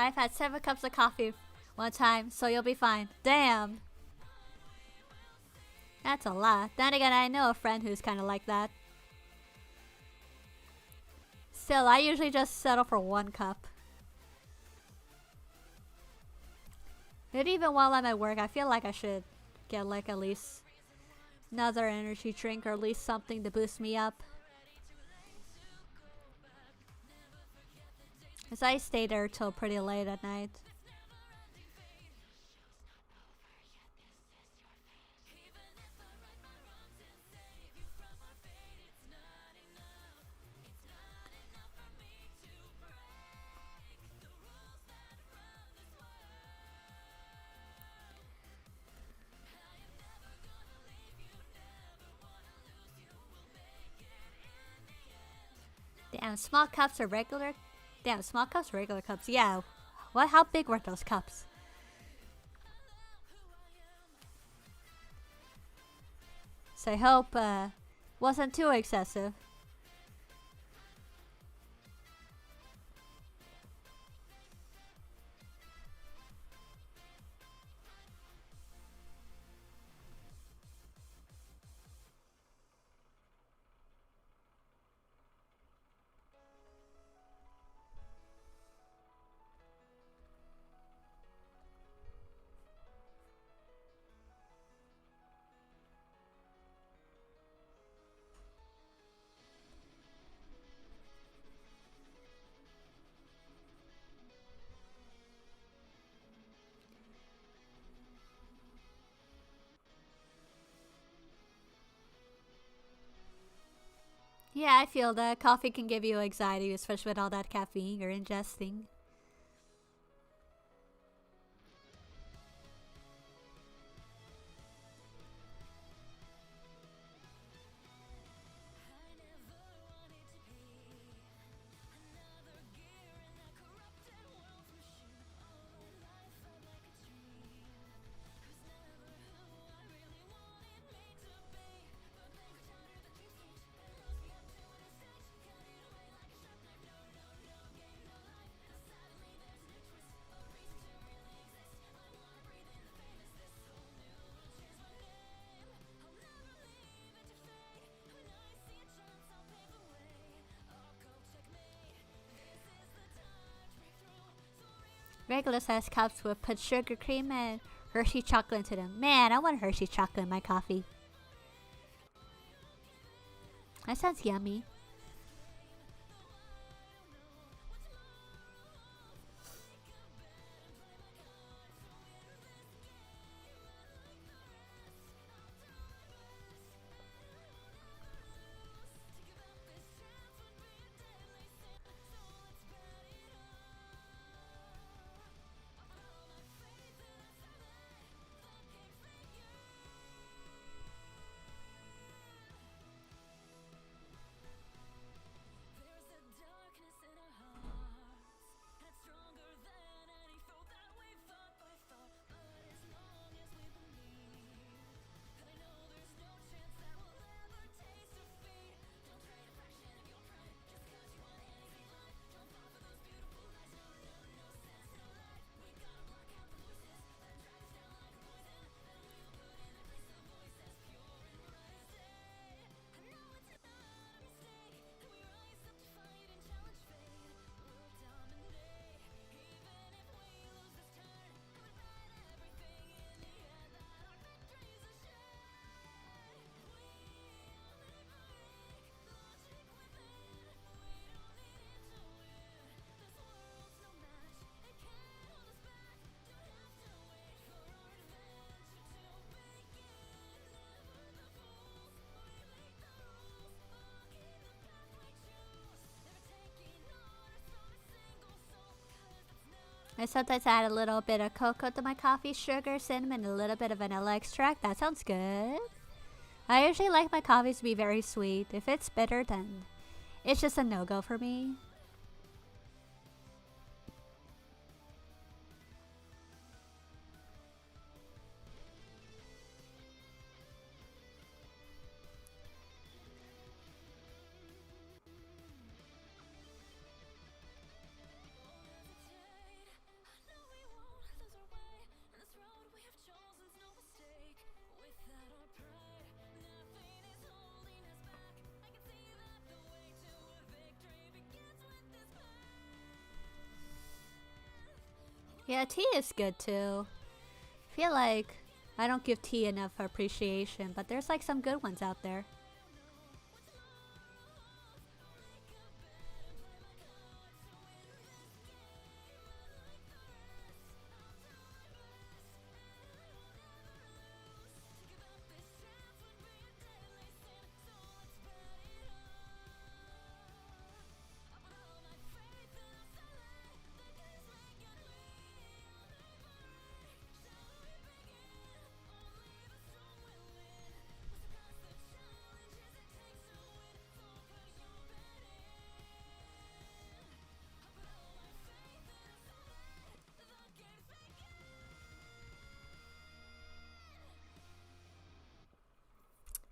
I've had 7 cups of coffee one time, so you'll be fine. Damn. That's a lot. Then again, I know a friend who's kind of like that. Still, I usually just settle for 1 cup. And even while I'm at work, I feel like I should get like at least another energy drink or at least something to boost me up. Cause I stay there till pretty late at night. Damn, small cups are regular? Damn, small cups are regular cups. Yeah. What? How big were those cups? So I hope wasn't too excessive. Yeah, I feel that coffee can give you anxiety, especially with all that caffeine you're ingesting. Regular size cups would put sugar cream and Hershey chocolate into them. Man, I want Hershey chocolate in my coffee. That sounds yummy. I sometimes add a little bit of cocoa to my coffee, sugar, cinnamon, and a little bit of vanilla extract. That sounds good. I usually like my coffees to be very sweet. If it's bitter, then it's just a no-go for me. Yeah, tea is good too. I feel like I don't give tea enough appreciation, but there's like some good ones out there.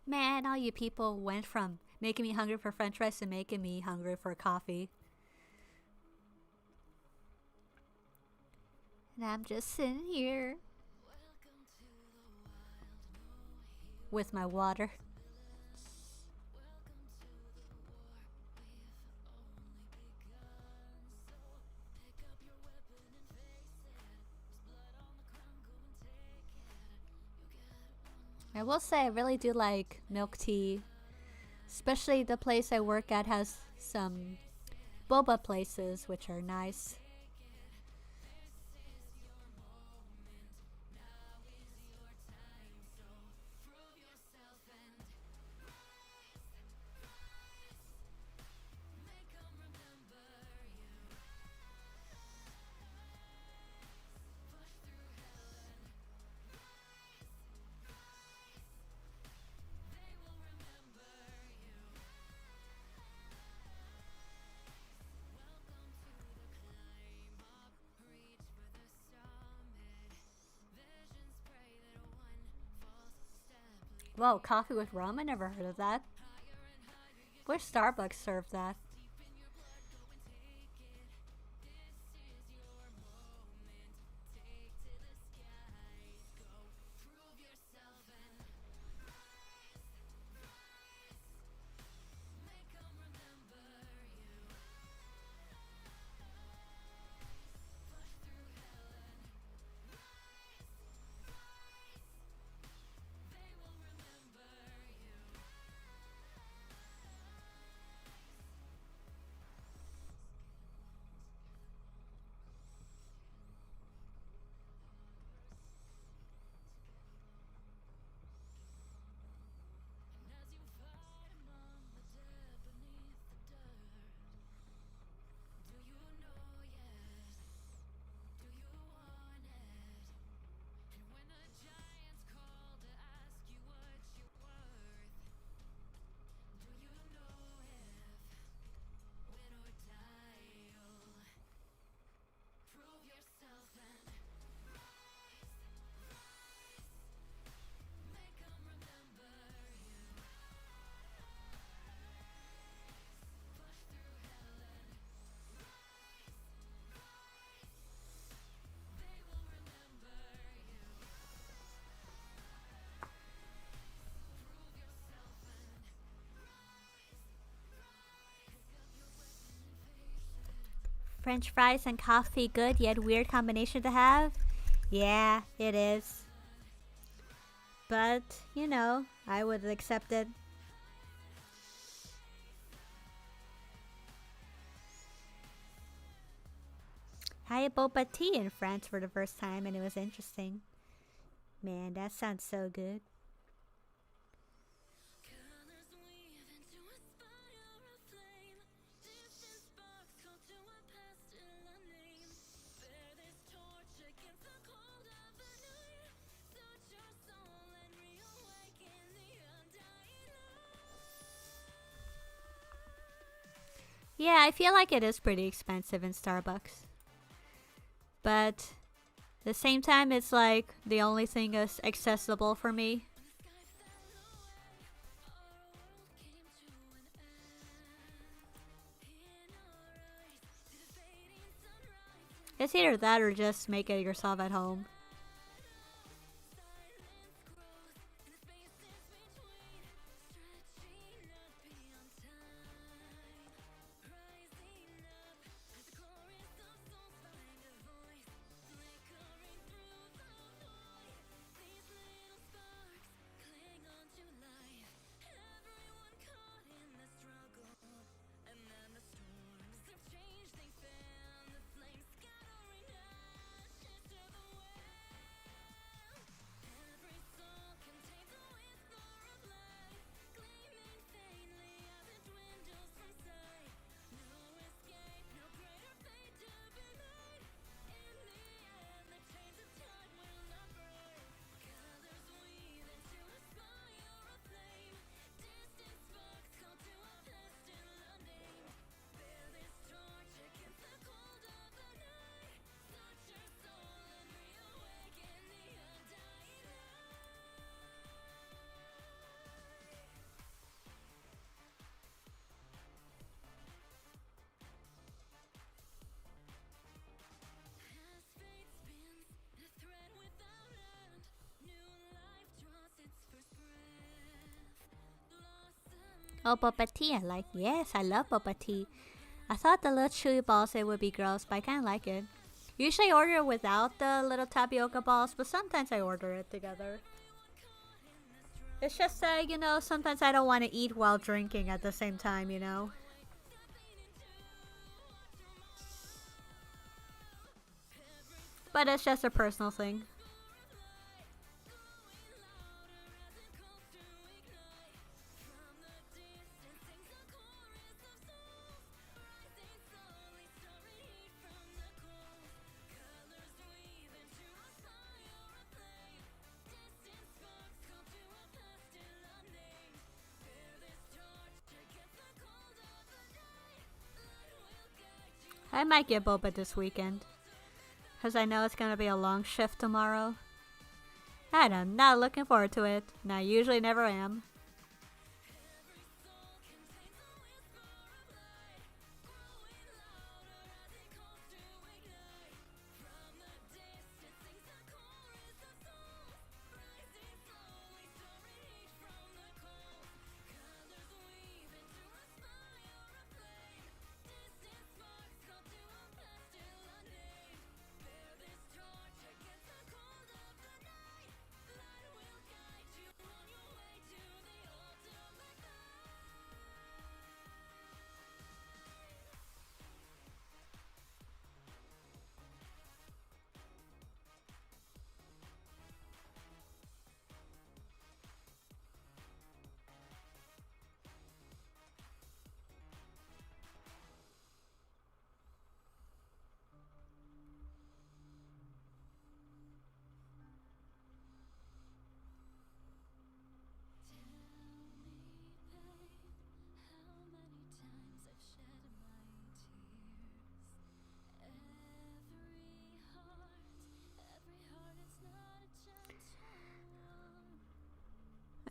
Man, all you people went from making me hungry for french fries to making me hungry for coffee. And I'm just sitting here with my water. I will say I really do like milk tea. Especially the place I work at has some boba places which are nice. Whoa, coffee with rum? I never heard of that. Where Starbucks serve that? French fries and coffee, good yet weird combination to have? Yeah, it is. But, you know, I would accept it. I had boba tea in France for the first time and it was interesting. Man, that sounds so good. Yeah, I feel like it is pretty expensive in Starbucks. But at the same time, it's like the only thing is accessible for me. It's either that or just make it yourself at home. Oh, boba tea I like. Yes, I love boba tea. I thought the little chewy balls it would be gross, but I kind of like it. Usually I order it without the little tapioca balls, but sometimes I order it together. It's just that, you know, sometimes I don't want to eat while drinking at the same time, you know? But it's just a personal thing. I might get boba this weekend. Because I know it's going to be a long shift tomorrow. And I'm not looking forward to it. And I usually never am.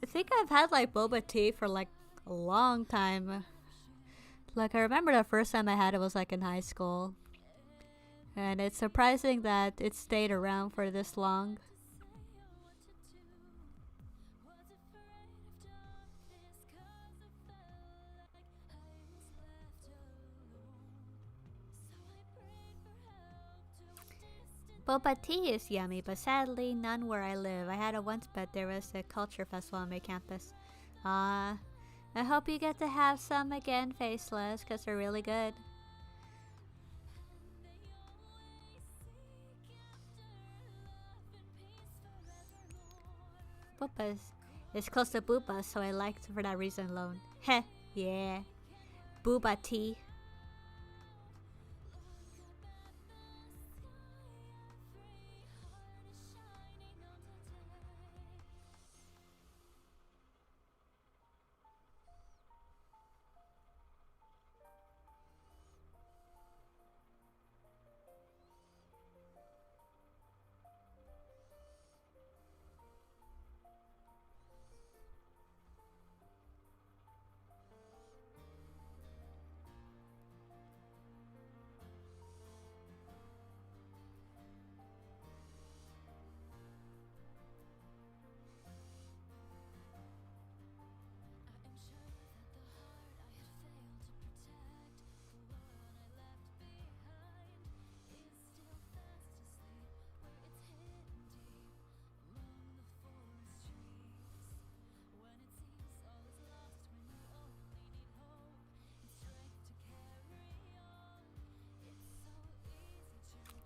I think I've had like boba tea for like a long time. Like I remember the first time I had it was like in high school. And it's surprising that it stayed around for this long. Boba tea is yummy, but sadly none where I live. I had it once, but there was a culture festival on my campus. Ah, I hope you get to have some again, Faceless, because they're really good. Boba is close to Booba, so I liked for that reason alone. Heh, yeah. Booba tea.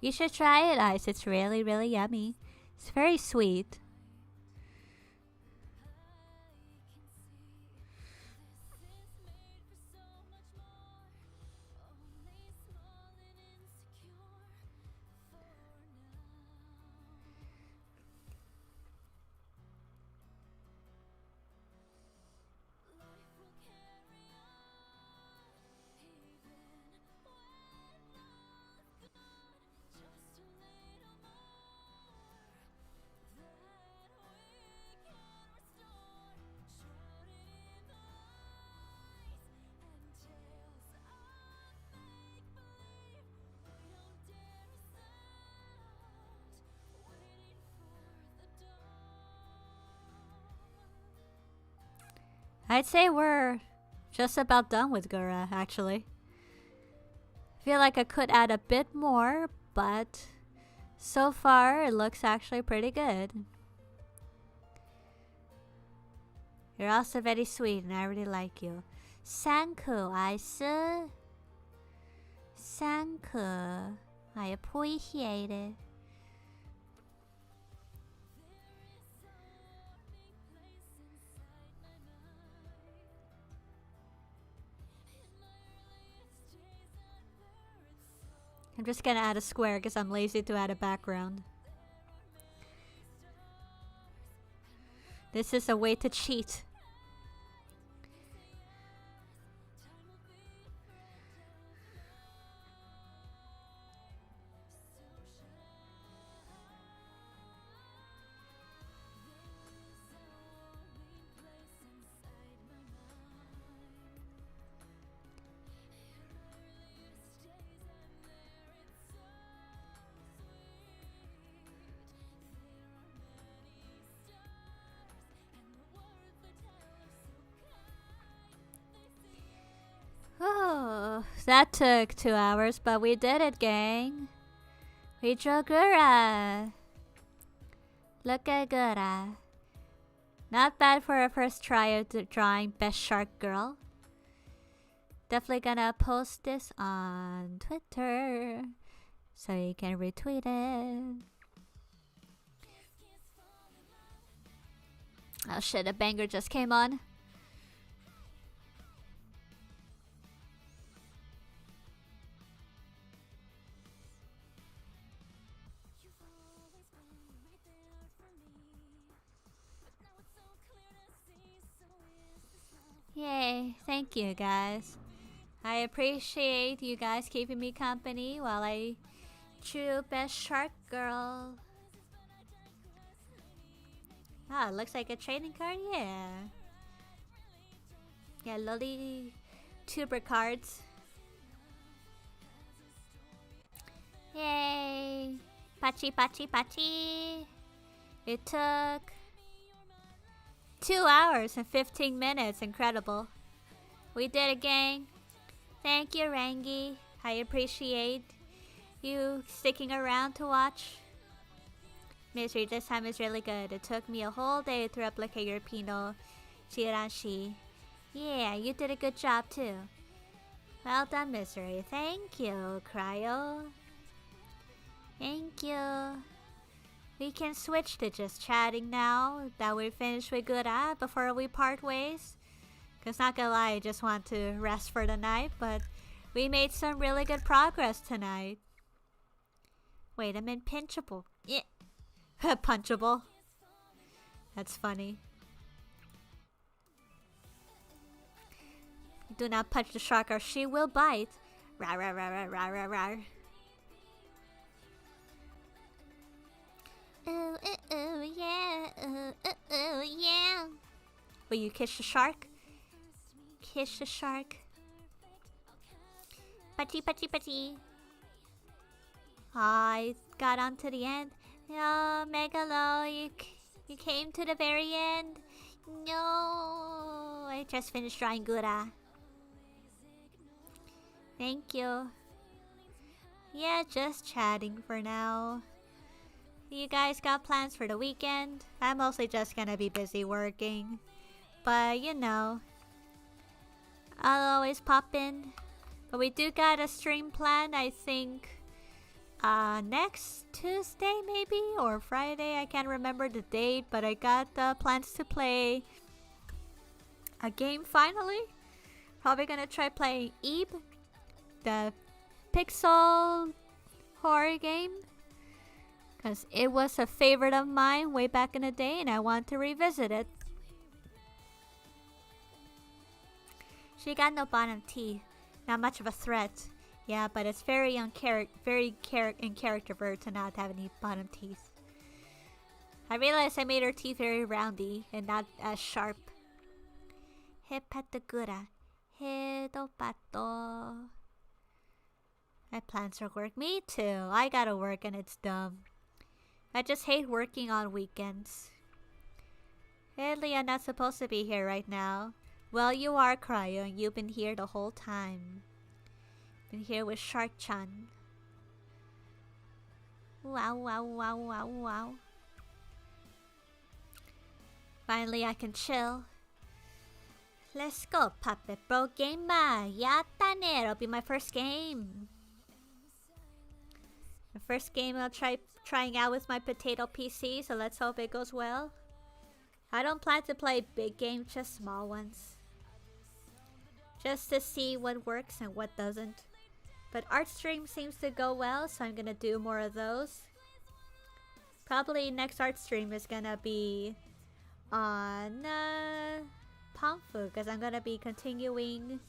You should try it, Ice. It's really, really yummy. It's very sweet. I'd say we're Just about done with Gura, actually. Feel like I could add a bit more, but so far it looks actually pretty good. You're also very sweet and I really like you. Thank you, Ice. Thank you. I appreciate it. I'm just gonna add a square because I'm lazy to add a background. This is a way to cheat. Oh, that took 2 hours, but we did it, gang. We drew Gura. Look at Gura. Not bad for a first try of drawing Best Shark Girl. Definitely gonna post this on Twitter so you can retweet it. Oh shit, a banger just came on. Yay, thank you guys. I appreciate you guys keeping me company while I drew Best Shark Girl. Ah, looks like a trading card, yeah. Yeah, lolly tuber cards. Yay! Pachi, pachi, pachi! It took 2 hours and 15 minutes. Incredible. We did it, gang. Thank you, Rangi. I appreciate you sticking around to watch. Misery, this time is really good. It took me a whole day to replicate your Pinot Chirashi. Yeah, you did a good job too. Well done, Misery. Thank you, Cryo. Thank you. We can switch to just chatting now that we're finished with Gura before we part ways. Cause not gonna lie, I just want to rest for the night, but we made some really good progress tonight. Wait, I'm impinchable. Yeah. Punchable. That's funny. Do not punch the shark or she will bite. Rar rar rar rar rar rar rar. Ooh, ooh, ooh, yeah. Ooh, ooh, ooh, yeah. Will you kiss the shark? Kiss the shark. Pachi, pachi, pachi. I got on to the end. No, Megalo, you came to the very end. No, I just finished drawing Gura. Thank you. Yeah, just chatting for now. You guys got plans for the weekend? I'm mostly just gonna be busy working. But you know, I'll always pop in. But we do got a stream planned, I think next Tuesday maybe, or Friday. I can't remember the date, but I got plans to play a game finally. Probably gonna try playing Eve, the pixel horror game, because it was a favorite of mine way back in the day and I want to revisit it. She got no bottom teeth. Not much of a threat. Yeah, but it's very in character for her to not have any bottom teeth. I realized I made her teeth very roundy and not as sharp. Hepatagura. Hedopato. My plans for work. Me too. I gotta work and it's dumb. I just hate working on weekends. Hey, I'm not supposed to be here right now. Well, you are, Cryo. You've been here the whole time. Been here with Shark-chan. Wow, wow, wow, wow, wow. Finally, I can chill. Let's go, Puppet Bro. Game ba? Yatta ne. It'll be my first game. The first game I'll trying out with my potato PC, so let's hope it goes well. I don't plan to play big games, just small ones. Just to see what works and what doesn't. But art stream seems to go well, so I'm gonna do more of those. Probably next art stream is gonna be on Pamfu, because I'm gonna be continuing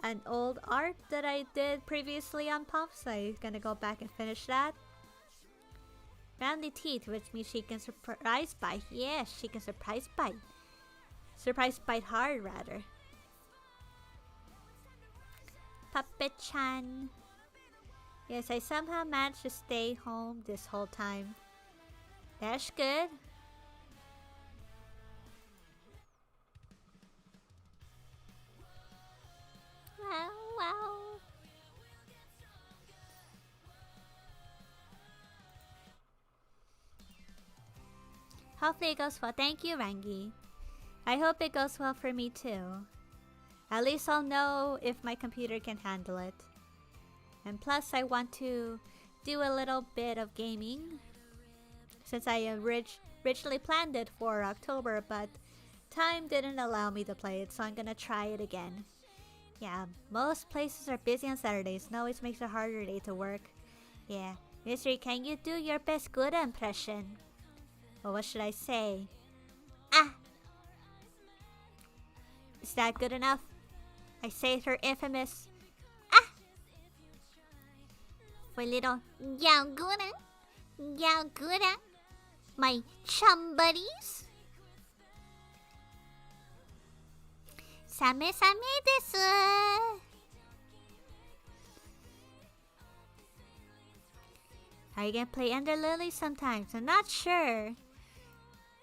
an old art that I did previously on Pump, so I'm gonna go back and finish that. Family teeth, which means she can surprise bite. Yes, she can surprise bite. Surprise bite hard, rather. Puppet-chan. Yes, I somehow managed to stay home this whole time. That's good. Wow, wow. Hopefully it goes well. Thank you, Rangi. I hope it goes well for me too. At least I'll know if my computer can handle it. And plus I want to do a little bit of gaming, since I originally planned it for October, but time didn't allow me to play it, so I'm gonna try it again. Yeah, most places are busy on Saturdays, and always makes it a harder day to work. Yeah. Mystery, can you do your best Gura impression? Or what should I say? Ah! Is that good enough? I say her infamous ah! For little Gawr Gura. Gawr Gura. My chum buddies. Same desu. Are you gonna play Ender Lily sometimes? I'm not sure.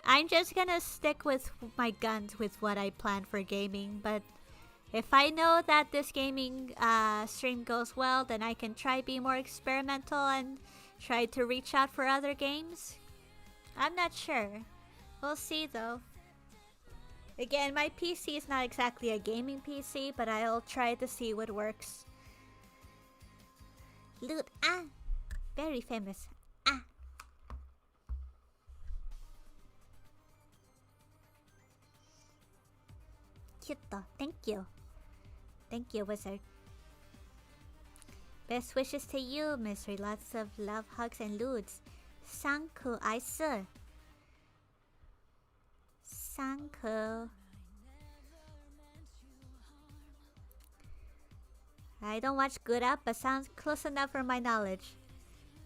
I'm just gonna stick with my guns with what I plan for gaming, but if I know that this gaming stream goes well, then I can try be more experimental and try to reach out for other games. I'm not sure. We'll see though. Again, my PC is not exactly a gaming PC, but I'll try to see what works. Loot, ah! Very famous, ah! Cute though, thank you. Thank you, wizard. Best wishes to you, Mystery. Lots of love, hugs, and loots. Sanku aisu. Sanku. I don't watch Gura, but sounds close enough for my knowledge.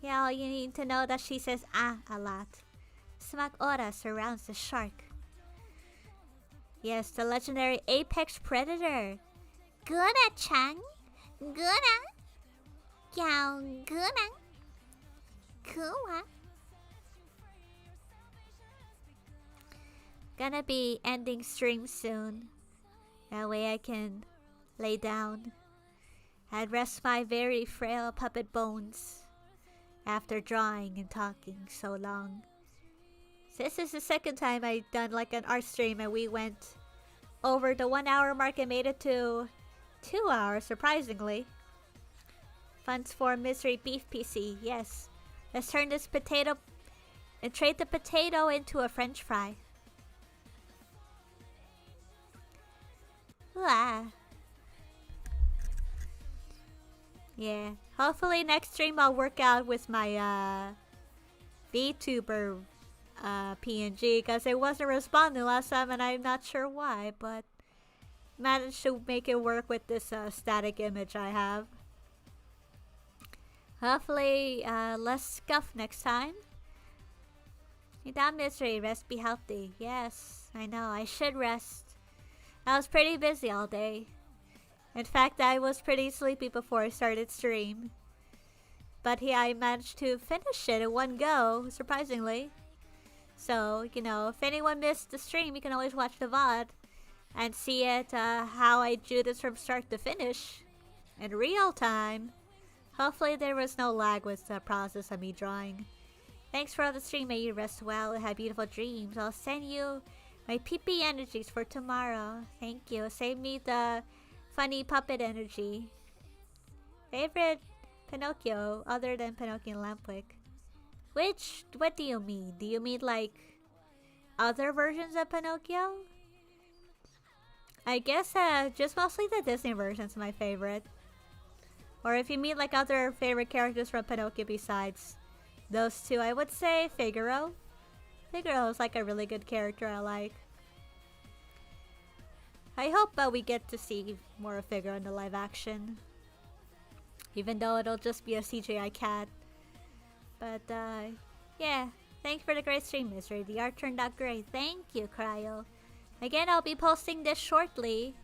Yeah, all you need to know that she says ah a lot. Smack aura surrounds the shark. Yes, the legendary apex predator. Gura-chan. Gura. Gawr Gura. Cool. Gonna be ending stream soon. That way I can lay down and rest my very frail puppet bones after drawing and talking so long. This is the second time I've done like an art stream and we went over the 1 hour mark and made it to 2 hours, surprisingly. Funds for Misery Beef PC, yes. Let's turn this potato and trade the potato into a french fry. Ah. Yeah, hopefully next stream I'll work out with my vtuber PNG, because it wasn't responding last time and I'm not sure why, but managed to make it work with this static image I have. Hopefully less scuff next time. Hey, down Misery, rest, be healthy. Yes, I know, I should rest. I was pretty busy all day. In fact, I was pretty sleepy before I started stream. But yeah, I managed to finish it in one go, surprisingly. So, you know, if anyone missed the stream, you can always watch the VOD. and see it how I drew this from start to finish in real time. Hopefully there was no lag with the process of me drawing. Thanks for the stream. May you rest well and have beautiful dreams. I'll send you my PP energies for tomorrow. Thank you. Save me the funny puppet energy. Favorite Pinocchio other than Pinocchio and Lampwick? What do you mean? Do you mean like other versions of Pinocchio? I guess just mostly the Disney version's my favorite. Or if you mean like other favorite characters from Pinocchio besides those two, I would say Figaro. Figaro is like a really good character I like. I hope we get to see more of Figaro in the live action. Even though it'll just be a CGI cat. But yeah, thanks for the great stream, Misery. The art turned out great. Thank you, Cryo. Again, I'll be posting this shortly,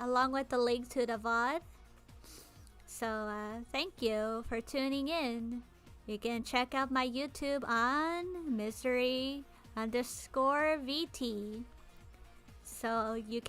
along with the link to the VOD. So thank you for tuning in. You can check out my YouTube on misery_VT. So you can